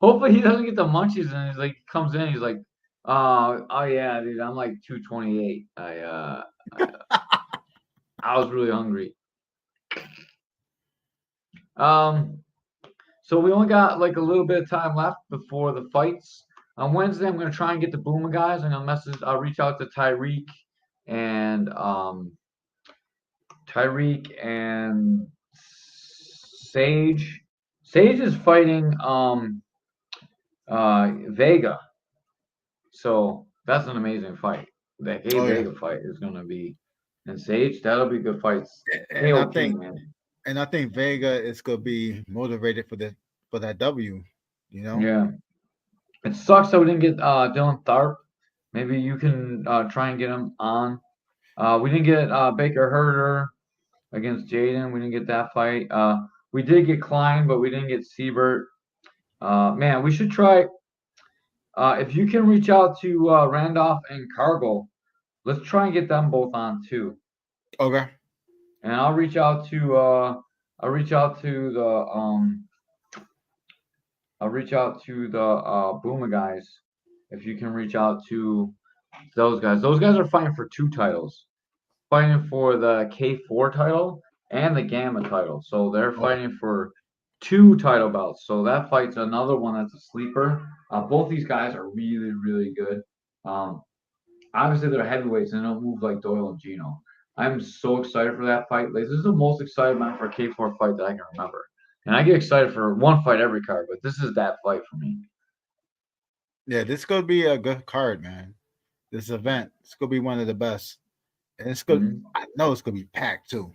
Speaker 4: Hopefully he doesn't get the munchies and he's like comes in. He's like, oh yeah, dude. I'm like 228. I was really hungry. So we only got like a little bit of time left before the fights. On Wednesday, I'm gonna try and get the Boomer guys. I'm gonna I'll reach out to and Sage. Sage is fighting Vega. So that's an amazing fight. The Hey
Speaker 1: Oh yeah,
Speaker 4: Vega fight is gonna be and Sage. That'll be good fights.
Speaker 1: and I
Speaker 4: KO
Speaker 1: think
Speaker 4: King, man.
Speaker 1: and I think Vega is gonna be motivated for that W. You know.
Speaker 4: Yeah. It sucks that we didn't get Dylan Tharp. Maybe you can try and get him on. We didn't get Baker Herder against Jaden. We didn't get that fight. We did get Klein, but we didn't get Siebert. Man, we should try. If you can reach out to Randolph and Cargill, let's try and get them both on too.
Speaker 1: Okay.
Speaker 4: And I'll reach out to the Boomer guys. If you can reach out to those guys. Those guys are fighting for 2 titles. Fighting for the K4 title and the Gamma title. So they're
Speaker 1: Oh,
Speaker 4: fighting for 2 title belts. So that fight's another one that's a sleeper. Both these guys are really, really good. Obviously, they're heavyweights and they don't move like Doyle and Gino. I'm so excited for that fight. Like, this is the most excited man for a K4 fight that I can remember. And I get excited for one fight every card, but this is that fight for me.
Speaker 1: yeah, this gonna be a good card, man. This event, it's gonna be one of the best, and it's good.
Speaker 4: Mhm.
Speaker 1: I know it's gonna be packed too.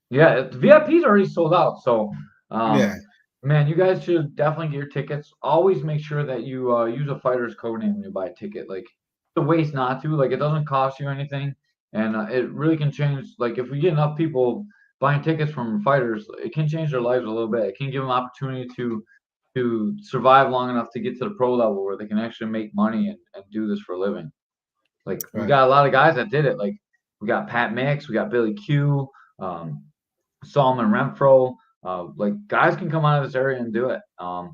Speaker 4: Yeah, the VIP's already sold out. So,
Speaker 1: Yeah.
Speaker 4: man, you guys should definitely get your tickets. Always make sure that you use a fighter's code name when you buy a ticket. Like, the waste not to. Like, it doesn't cost you anything, and it really can change. Like, if we get enough people buying tickets from fighters, it can change their lives a little bit. It can give them opportunity to survive long enough to get to the pro level where they can actually make money and do this for a living. Like, we
Speaker 1: Right.
Speaker 4: got a lot of guys that did it. Like, we got Pat Mix, we got Billy Q, Solomon Renfro. Like, guys can come out of this area and do it.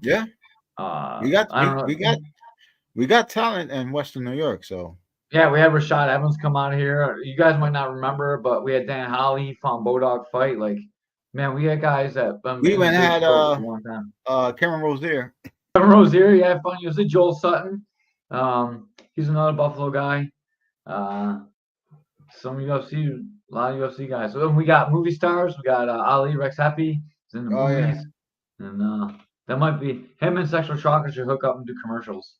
Speaker 1: Yeah. We got
Speaker 4: I don't know.
Speaker 1: we got talent in Western New York, so
Speaker 4: Yeah, we had Rashad Evans come out here. You guys might not remember, but we had Dan Holly, he fought Bodog fight. Like, man, we had guys that been
Speaker 1: we
Speaker 4: in the
Speaker 1: even
Speaker 4: big
Speaker 1: had
Speaker 4: sport for a long time.
Speaker 1: Cameron Rozier.
Speaker 4: Kevin Rozier, yeah, fun. You said Joel Sutton. He's another Buffalo guy. Some UFC, a lot of UFC guys. So then we got movie stars. We got Ali Rex Happy. He's in the
Speaker 1: Oh yeah.
Speaker 4: movies. And that might be him and Sexual Chocolate should hook up and do commercials.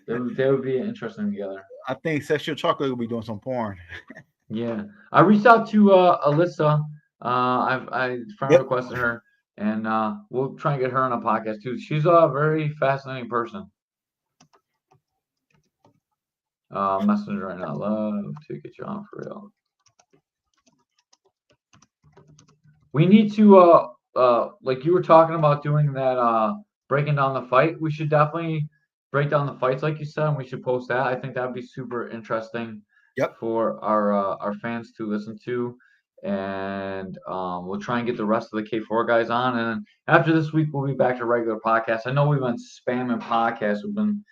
Speaker 4: They would be interesting together.
Speaker 1: I think Sexual Chocolate will be doing some porn.
Speaker 4: Yeah, I reached out to Alyssa. I friend
Speaker 1: Yep.
Speaker 4: requested her, and we'll try and get her on a podcast too. She's a very fascinating person. Messenger right now. Love to get you on for real. We need to like you were talking about doing that breaking down the fight. We should definitely break down the fights like you said, and we should post that. I think that'd be super interesting
Speaker 1: Yep.
Speaker 4: for our fans to listen to. And we'll try and get the rest of the K4 guys on. And after this week, we'll be back to regular podcasts. I know we've been spamming podcasts. We've been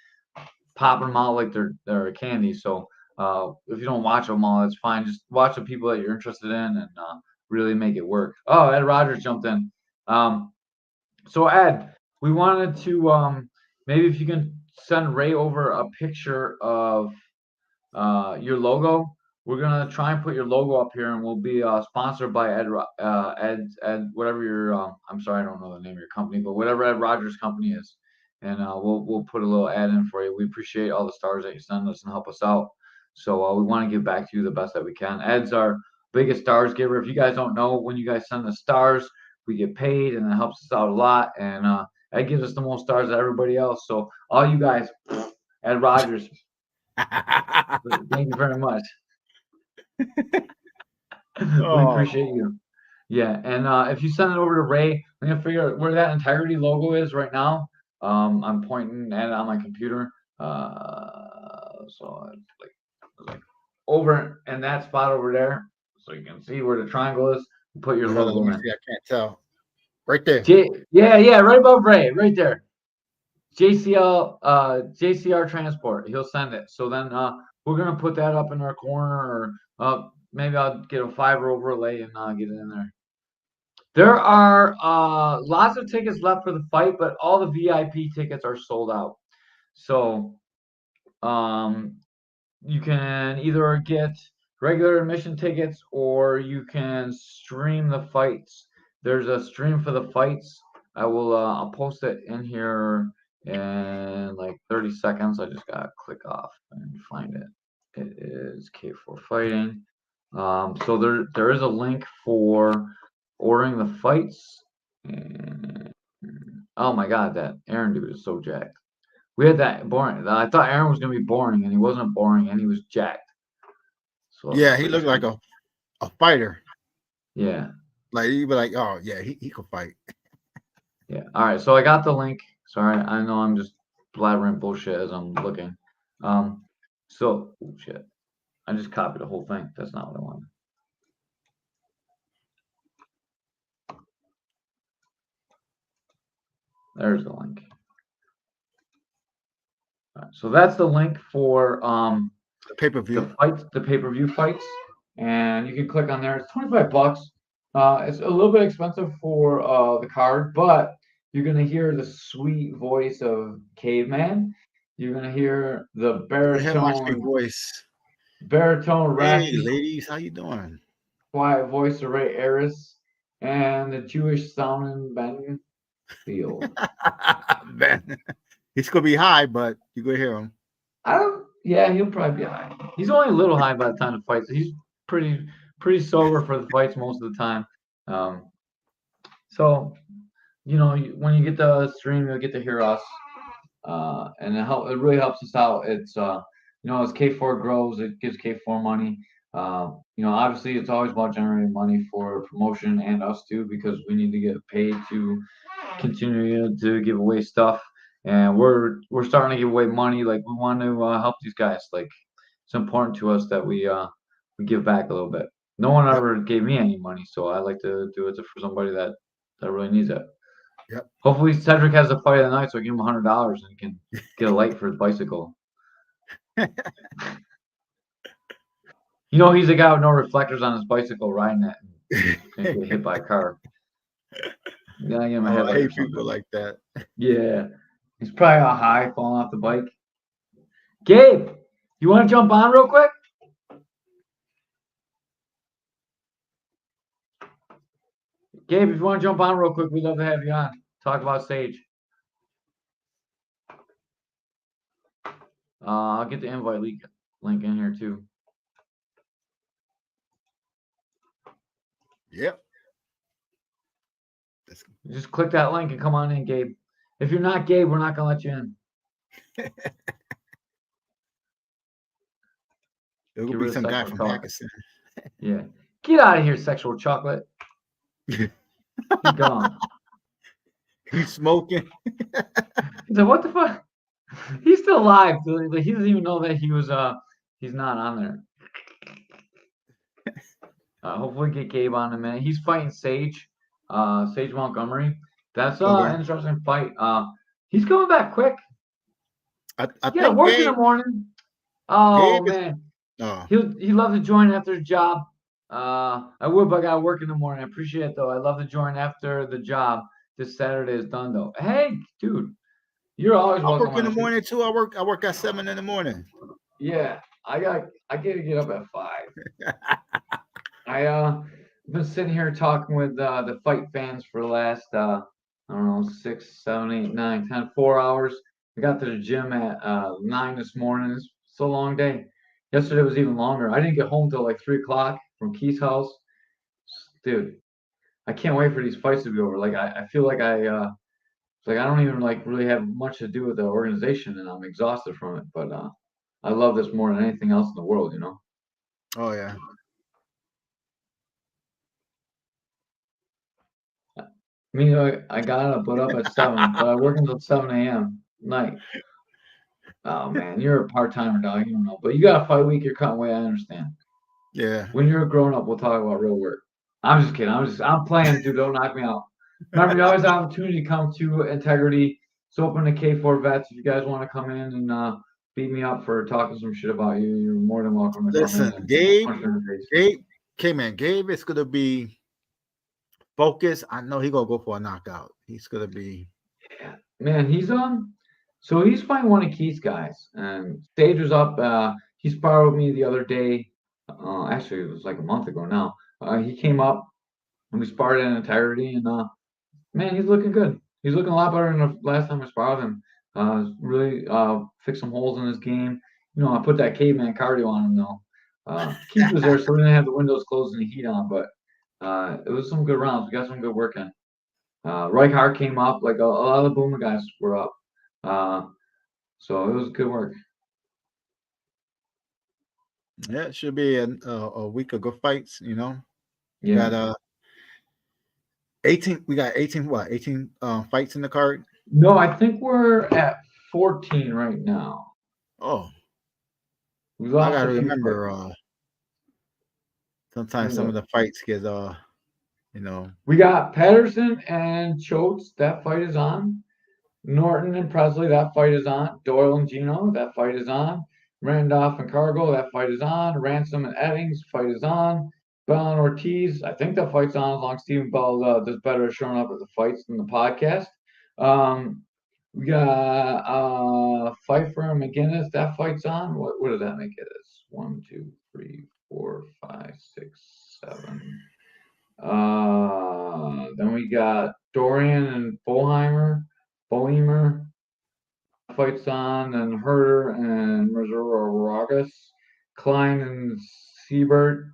Speaker 4: popping them out like they're candy. So if you don't watch them all, that's fine. Just watch the people that you're interested in and really make it work. Oh, Ed Rogers jumped in. So Ed, we wanted to maybe if you can send Ray over a picture of your logo. We're gonna try and put your logo up here, and we'll be sponsored by Ed, whatever your I'm sorry, I don't know the name of your company, but whatever Ed Rogers' company is, and we'll put a little ad in for you. We appreciate all the stars that you send us and help us out. So we want to give back to you the best that we can. Ed's our biggest stars giver. If you guys don't know, when you guys send us stars, we get paid, and it helps us out a lot. And Ed gives us the most stars than everybody else. So all you guys, Ed Rogers, thank you very much. We appreciate you. Yeah, and if you send it over to Ray, I'm gonna figure out where that integrity logo is right now. I'm pointing at it on my computer. So it's like over in that spot over there, so you can see where the triangle is. Put your logo in.
Speaker 1: I can't tell. Right there.
Speaker 4: Yeah, right above Ray, right there. JCR Transport. He'll send it. So then we're gonna put that up in our corner, or maybe I'll get a fiber overlay and get it in there. There are lots of tickets left for the fight, but all the VIP tickets are sold out. So you can either get regular admission tickets or you can stream the fights. There's a stream for the fights. I'll post it in here in like 30 seconds. I just gotta click off and find it. It is K4 Fighting. So there is a link for ordering the fights. And, oh my God, that Aaron dude is so jacked. We had that boring. I thought Aaron was gonna be boring, and he wasn't boring, and he was jacked.
Speaker 1: So yeah, he looked like a fighter.
Speaker 4: Yeah.
Speaker 1: Like you'd be like, oh yeah, he could fight.
Speaker 4: Yeah. All right. So I got the link. Sorry, I know I'm just blabbering bullshit as I'm looking. So oh shit. I just copied the whole thing. That's not what I wanted. There's the link. All right, so that's the link for
Speaker 1: the pay-per-view.
Speaker 4: The pay-per-view fights. And you can click on there. It's $25. It's a little bit expensive for the card, but you're gonna hear the sweet voice of Caveman. You're gonna hear the baritone
Speaker 1: voice.
Speaker 4: Baritone raspy.
Speaker 1: Hey ladies, how you doing?
Speaker 4: Quiet voice of Ray Aris and the Jewish sounding Ben Field.
Speaker 1: Ben. He's gonna be high, but you're gonna hear him.
Speaker 4: Yeah, he'll probably be high. He's only a little high by the time the fights. He's pretty sober for the fights most of the time. So, when you get the stream, you'll get to hear us, and it really helps us out. It's as K4 grows, it gives K4 money. Obviously, it's always about generating money for promotion and us too, because we need to get paid to continue to give away stuff. And we're starting to give away money. Like we want to help these guys. Like it's important to us that we give back a little bit. No one ever gave me any money, so I like to do it for somebody that really needs it.
Speaker 1: Yep.
Speaker 4: Hopefully Cedric has a fight of the night, so I give him $100 and he can get a light for his bicycle. He's a guy with no reflectors on his bicycle riding it and get hit by a car. Yeah, I get my head.
Speaker 1: I hate people like that.
Speaker 4: Yeah, he's probably all high, falling off the bike. Gabe, you want to jump on real quick? Gabe, if you want to jump on real quick, we'd love to have you on. Talk about Sage. I'll get the invite link in here too.
Speaker 1: Yep.
Speaker 4: Just click that link and come on in, Gabe. If you're not Gabe, we're not gonna let you in.
Speaker 1: There will be some guy from Pakistan.
Speaker 4: Yeah. Get out of here, sexual chocolate. He's gone.
Speaker 1: He's smoking.
Speaker 4: He's like, what the fuck? He's still alive. He doesn't even know that he's not on there. Hopefully get Gabe on in a minute. He's fighting Sage Montgomery. That's an interesting fight. He's coming back quick.
Speaker 1: I think
Speaker 4: work in the morning. Oh man. He'd love to join after his job. I would, but I gotta work in the morning. I appreciate it though. I love to join after the job this Saturday is done though. Hey, dude, you're always
Speaker 1: I
Speaker 4: welcome
Speaker 1: work in
Speaker 4: on
Speaker 1: the
Speaker 4: the
Speaker 1: morning too. I work at 7 in the morning.
Speaker 4: Yeah, I get to get up at 5. I've been sitting here talking with the fight fans for the last I don't know 6, 7, 8, 9, 10, 4 hours. I got to the gym at 9 this morning. It's so long day. Yesterday was even longer. I didn't get home till like 3 o'clock from Keith's house. Dude, I can't wait for these fights to be over. Like I feel like it's like I don't even like really have much to do with the organization, and I'm exhausted from it. But I love this more than anything else in the world, you know.
Speaker 1: Oh yeah.
Speaker 4: Me, I got to put up at 7, but I work until 7 a.m. night. Oh man, you're a part timer, dog. You don't know, but you got a fight week. You're cutting weight. I understand.
Speaker 1: Yeah.
Speaker 4: When you're a grown up, we'll talk about real work. I'm just kidding. I'm playing, dude. Don't knock me out. Remember, you always have an opportunity to come to Integrity. It's open to K4 vets. If you guys want to come in and beat me up for talking some shit about you, you're more than welcome to come in.
Speaker 1: Listen,
Speaker 4: And
Speaker 1: Gabe,
Speaker 4: punch me in the face.
Speaker 1: Gabe, Caveman, Gabe is gonna be focused. I know he's gonna go for a knockout. He's gonna be.
Speaker 4: Yeah, man, he's so he's fighting one of Keith's guys, and Sage was up. He sparred with me the other day. Actually, it was like a month ago now. He came up and we sparred in Integrity, and man, he's looking good. He's looking a lot better than the last time I sparred with him. Really fixed some holes in his game. You know, I put that caveman cardio on him though. Keith was there, so we didn't have the windows closed and the heat on, but it was some good rounds. We got some good work in. Reichardt came up, like a lot of the Boomer guys were up. So it was good work.
Speaker 1: Yeah, it should be a week of good fights. You know, we
Speaker 4: Yeah.
Speaker 1: got 18. We got 18. What 18 fights in the card?
Speaker 4: No, I think we're at 14 right now.
Speaker 1: Oh,
Speaker 4: We
Speaker 1: I
Speaker 4: lost
Speaker 1: gotta
Speaker 4: a few
Speaker 1: remember.
Speaker 4: fights.
Speaker 1: Sometimes some of the fights get you know.
Speaker 4: We got Patterson and Choates. That fight is on. Norton and Presley. That fight is on. Doyle and Gino. That fight is on. Randolph and Cargo. That fight is on. Ransom and Eddings. Fight is on. Bell and Ortiz. I think that fight's on as long as Stephen Bell does better at showing up at the fights than the podcast. We got Pfeiffer and McGinnis. That fight's on. What did that make it? It's 1, 2, 3, 4, 5, 6, 7. Then we got Dorian and Boheimer. Fights on, and Herder and Ragas. Klein and Siebert.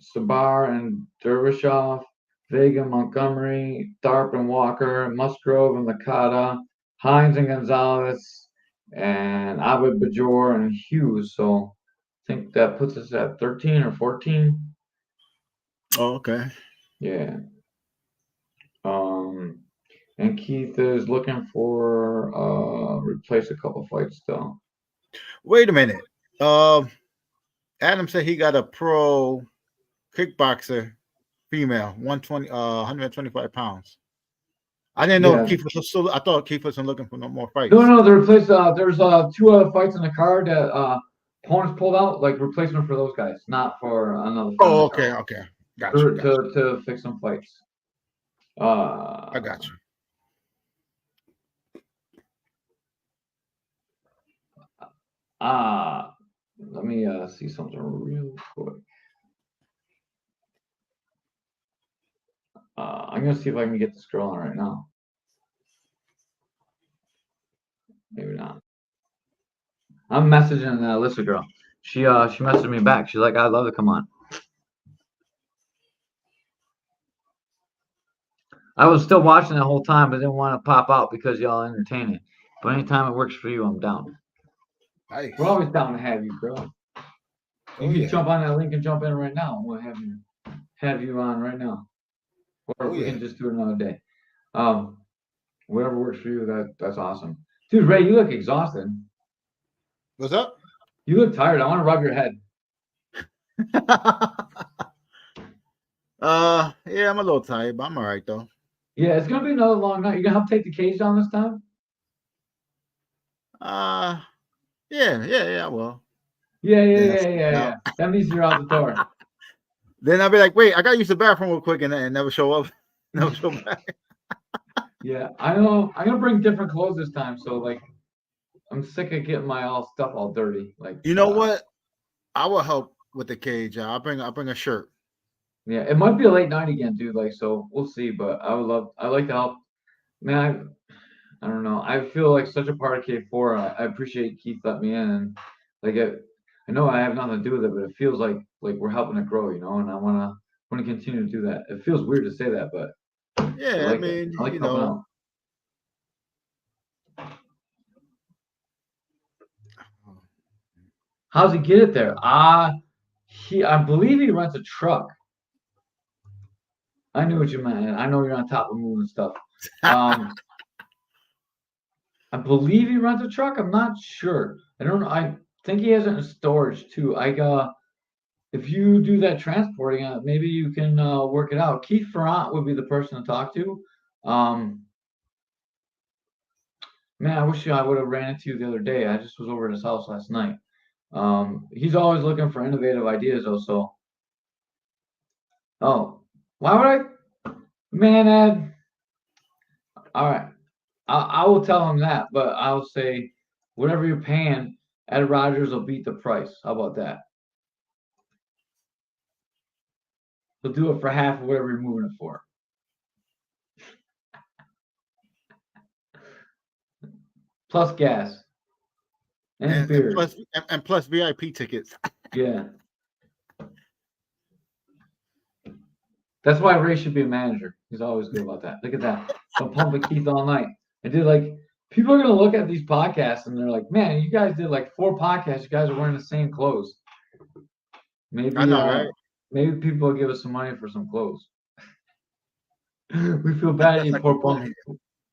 Speaker 4: Sabar and Dervishoff. Vega, Montgomery, Tharp and Walker, Musgrove and Licata, Hines and Gonzalez, and Abed Bajor and Hughes. So I think that puts us at 13 or 14.
Speaker 1: Oh, okay.
Speaker 4: Yeah. And Keith is looking for replace a couple fights still.
Speaker 1: Wait a minute. Adam said he got a pro kickboxer, female, 125 pounds. I didn't know if Keith was still. I thought Keith wasn't looking for no more fights.
Speaker 4: No, they replaced. There's 2 other fights in the card that opponents pulled out, like replacement for those guys, not for another fight.
Speaker 1: Oh, okay. Gotcha.
Speaker 4: To fix some fights.
Speaker 1: I got you.
Speaker 4: Let me see something real quick. I'm gonna see if I can get this girl on right now. Maybe not. I'm messaging Alyssa girl. She messaged me back. She's like, I'd love to come on. I was still watching the whole time, but didn't want to pop out because y'all entertain it. But anytime it works for you, I'm down.
Speaker 1: Nice.
Speaker 4: We're always down to have you, girl. You can jump on that link and jump in right now. We'll have you on right now. Or we can just do it another day. Whatever works for you, that's awesome. Dude, Ray, you look exhausted.
Speaker 1: What's up?
Speaker 4: You look tired. I want to rub your head.
Speaker 1: Yeah, I'm a little tired, but I'm all right though.
Speaker 4: Yeah, it's gonna be another long night. You gonna help take the cage down this time?
Speaker 1: Yeah, I will.
Speaker 4: Yeah. That means you're out the door.
Speaker 1: Then I'll be like, wait, I gotta use the bathroom real quick, and never show up, never show back.
Speaker 4: Yeah, I know. I'm gonna bring different clothes this time. So like, I'm sick of getting my stuff all dirty. Like,
Speaker 1: you know what? I will help with the cage. I'll bring a shirt.
Speaker 4: Yeah, it might be a late night again, dude. Like, so we'll see. But I like to help. Man, I don't know. I feel like such a part of K4. I appreciate Keith letting me in, and like I know I have nothing to do with it, but it feels like we're helping it grow, and I wanna continue to do that. It feels weird to say that, but
Speaker 1: Yeah,
Speaker 4: I like it. I like helping out. How's he get it there? I believe he rents a truck. I knew what you meant. I know you're on top of moving stuff. I believe he runs a truck. I'm not sure. I don't know. I think he has it in storage too. If you do that transporting, maybe you can work it out. Keith Ferrant would be the person to talk to. Man, I wish I would have ran into you the other day. I just was over at his house last night. He's always looking for innovative ideas, also. Oh, why would I? Man, Ed. All right. I will tell him that, but I'll say whatever you're paying, Ed Rogers will beat the price. How about that? He'll do it for half of whatever you're moving it for. Plus gas. And beer.
Speaker 1: And plus VIP tickets.
Speaker 4: Yeah. That's why Ray should be a manager. He's always good about that. Look at that. I'm pumping Keith all night. I did people are gonna look at these podcasts and they're like, man, you guys did 4 podcasts. You guys are wearing the same clothes. Maybe
Speaker 1: I know, right?
Speaker 4: Maybe people will give us some money for some clothes. We feel bad you poor bum.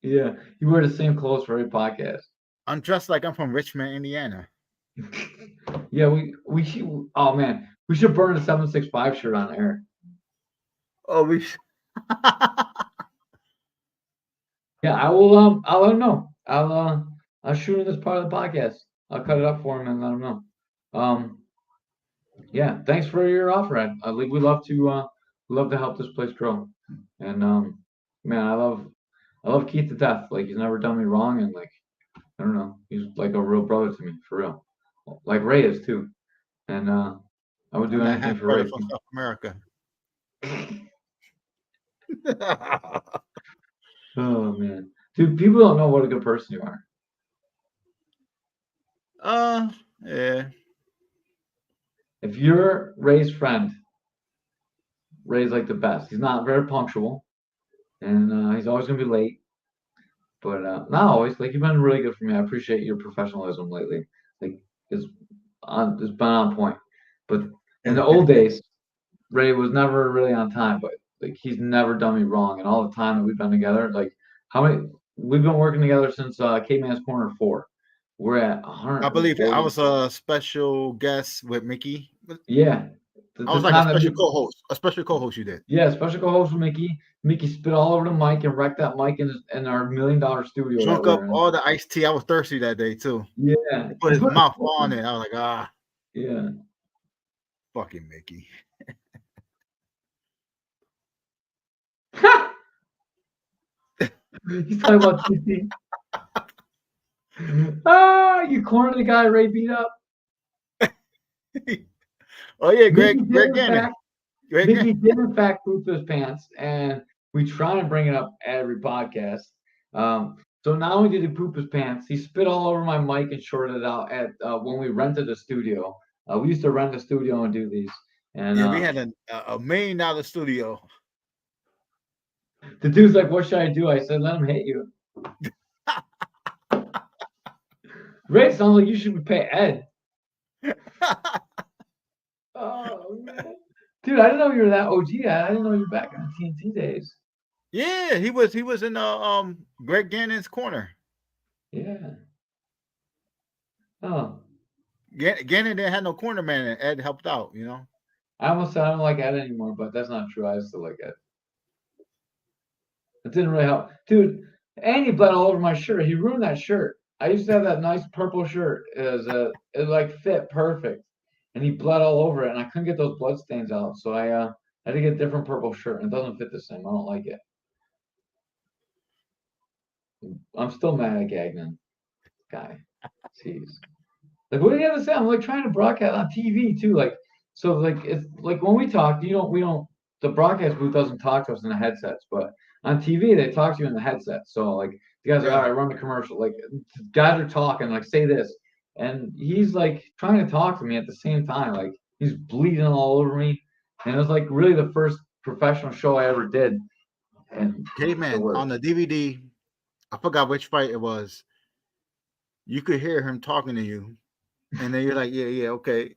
Speaker 4: Yeah, you wear the same clothes for every podcast.
Speaker 1: I'm dressed like I'm from Richmond, Indiana.
Speaker 4: Yeah, we should. Oh man, we should burn a 765 shirt on air.
Speaker 1: Oh, we.
Speaker 4: Yeah, I will. I'll let him know. I'll shoot him this part of the podcast. I'll cut it up for him and let him know. Yeah, thanks for your offer, Ed. We love to help this place grow. And man, I love Keith to death. He's never done me wrong, and I don't know, he's like a real brother to me, for real. Like Ray is too. And I would do anything for Ray.
Speaker 1: From South America.
Speaker 4: Oh man, dude, people don't know what a good person you are.
Speaker 1: Yeah.
Speaker 4: If you're Ray's friend, Ray's like the best. He's not very punctual, and he's always gonna be late. But not always. You've been really good for me. I appreciate your professionalism lately. It's been on point. But in the old days, Ray was never really on time. But he's never done me wrong. And all the time that we've been together, we've been working together since Caveman's Corner 4. We're at 100.
Speaker 1: I believe I was a special guest with Mickey.
Speaker 4: Yeah.
Speaker 1: I was like a special co-host. A special co-host you did.
Speaker 4: Yeah, special co-host with Mickey. Mickey spit all over the mic and wrecked that mic in our $1 million studio.
Speaker 1: Drunk up all the iced tea. I was thirsty that day too.
Speaker 4: Yeah.
Speaker 1: He put his mouth on it. I was like, ah.
Speaker 4: Yeah.
Speaker 1: Fucking Mickey.
Speaker 4: He's talking about TC. You cornered the guy Ray beat up.
Speaker 1: Oh yeah, Greg Gannon.
Speaker 4: Mickey did in fact poop his pants, and we try and bring it up every podcast. So not only did he poop his pants, he spit all over my mic and shorted it out at when we rented the studio. We used to rent a studio and do these. And
Speaker 1: we had a $1 million studio.
Speaker 4: The dude's like, "What should I do?" I said, "Let him hit you." Ray, sounds like you should pay Ed. Oh man, dude, I didn't know you were that OG. I didn't know you were back in the TNT days.
Speaker 1: Yeah, he was in Greg Gannon's corner.
Speaker 4: Yeah. Oh.
Speaker 1: Gannon didn't have no corner man, and Ed helped out.
Speaker 4: I almost said I don't like Ed anymore, but that's not true. I still like Ed. It didn't really help, dude. And he bled all over my shirt. He ruined that shirt. I used to have that nice purple shirt. It fit perfect, and he bled all over it, and I couldn't get those blood stains out. So I I had to get a different purple shirt, and it doesn't fit the same. I don't like it. I'm still mad at Gagnon guy. Jeez. Like, what do you have to say? I'm like trying to broadcast on TV too. Like, so like it's like when we talk, we don't. The broadcast booth doesn't talk to us in the headsets, but on TV they talk to you in the headset. So like the guys are all right, run the commercial. Like guys are talking, like say this, and he's like trying to talk to me at the same time. Like he's bleeding all over me, and it was like really the first professional show I ever did. And
Speaker 1: Caveman on the DVD, I forgot which fight it was. You could hear him talking to you, and then you're like, yeah, okay.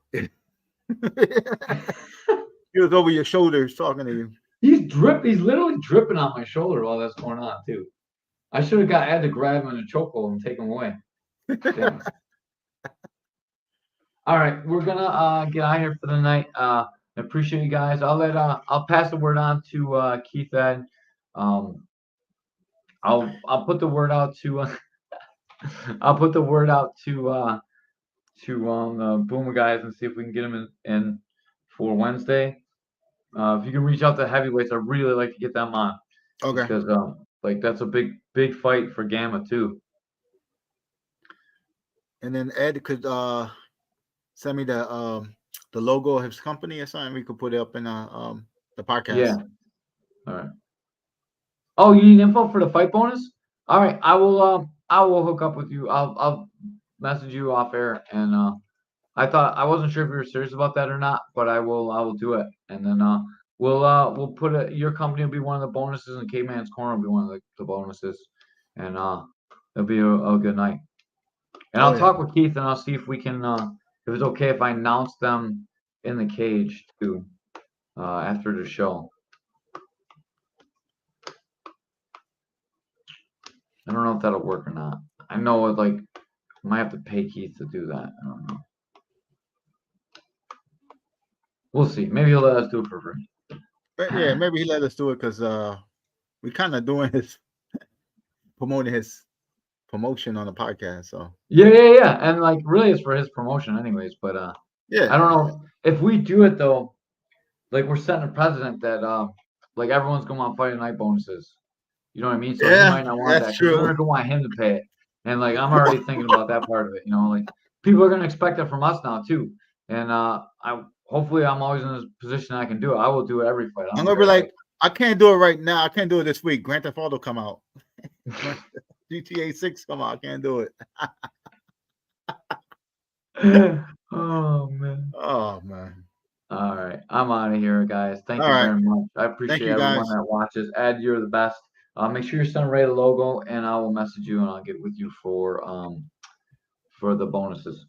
Speaker 1: He was over your shoulders talking to you.
Speaker 4: He's literally dripping on my shoulder while that's going on too. I should have had to grab him in a chokehold and take him away. Damn. All right, we're gonna get out of here for the night. I appreciate you guys. I'll pass the word on to Keith Ed. I'll put the word out to I'll put the word out to Boomer guys and see if we can get them in for Wednesday. If you can reach out to heavyweights, I'd really like to get them on.
Speaker 1: Okay.
Speaker 4: Because like that's a big fight for Gamma too.
Speaker 1: And then Ed could send me the logo of his company or something. We could put it up in the podcast.
Speaker 4: Yeah. All right. Oh, you need info for the fight bonus? All right, I will hook up with you. I'll message you off air, and I wasn't sure if you were serious about that or not, but I will do it, and then we'll put your company will be one of the bonuses, and Caveman's Corner will be one of the bonuses, and it'll be a good night. And I'll talk with Keith, and I'll see if we can if it's okay if I announce them in the cage too after the show. I don't know if that'll work or not. I know like I might have to pay Keith to do that. I don't know. We'll see. Maybe he'll let us do it for free.
Speaker 1: Yeah, maybe he let us do it because we kind of doing promoting his promotion on the podcast. So
Speaker 4: yeah, and like really, it's for his promotion, anyways. But
Speaker 1: yeah,
Speaker 4: I don't know if we do it though. Like we're setting a precedent that like everyone's going to want Fighting Night bonuses. You know what I mean? So he might not want that because they're going to want him to pay it. And like I'm already thinking about that part of it. You know, like people are going to expect it from us now too. And hopefully I'm always in a position I can do it. I will do it every fight.
Speaker 1: I'm gonna be like, I can't do it right now. I can't do it this week. Grand Theft Auto come out. GTA 6 come out. I can't do it.
Speaker 4: Oh man.
Speaker 1: Oh man.
Speaker 4: All right, I'm out of here, guys. Thank you very much. I appreciate everyone that watches. Ed, you're the best. Make sure you send Ray the logo, and I will message you, and I'll get with you for the bonuses.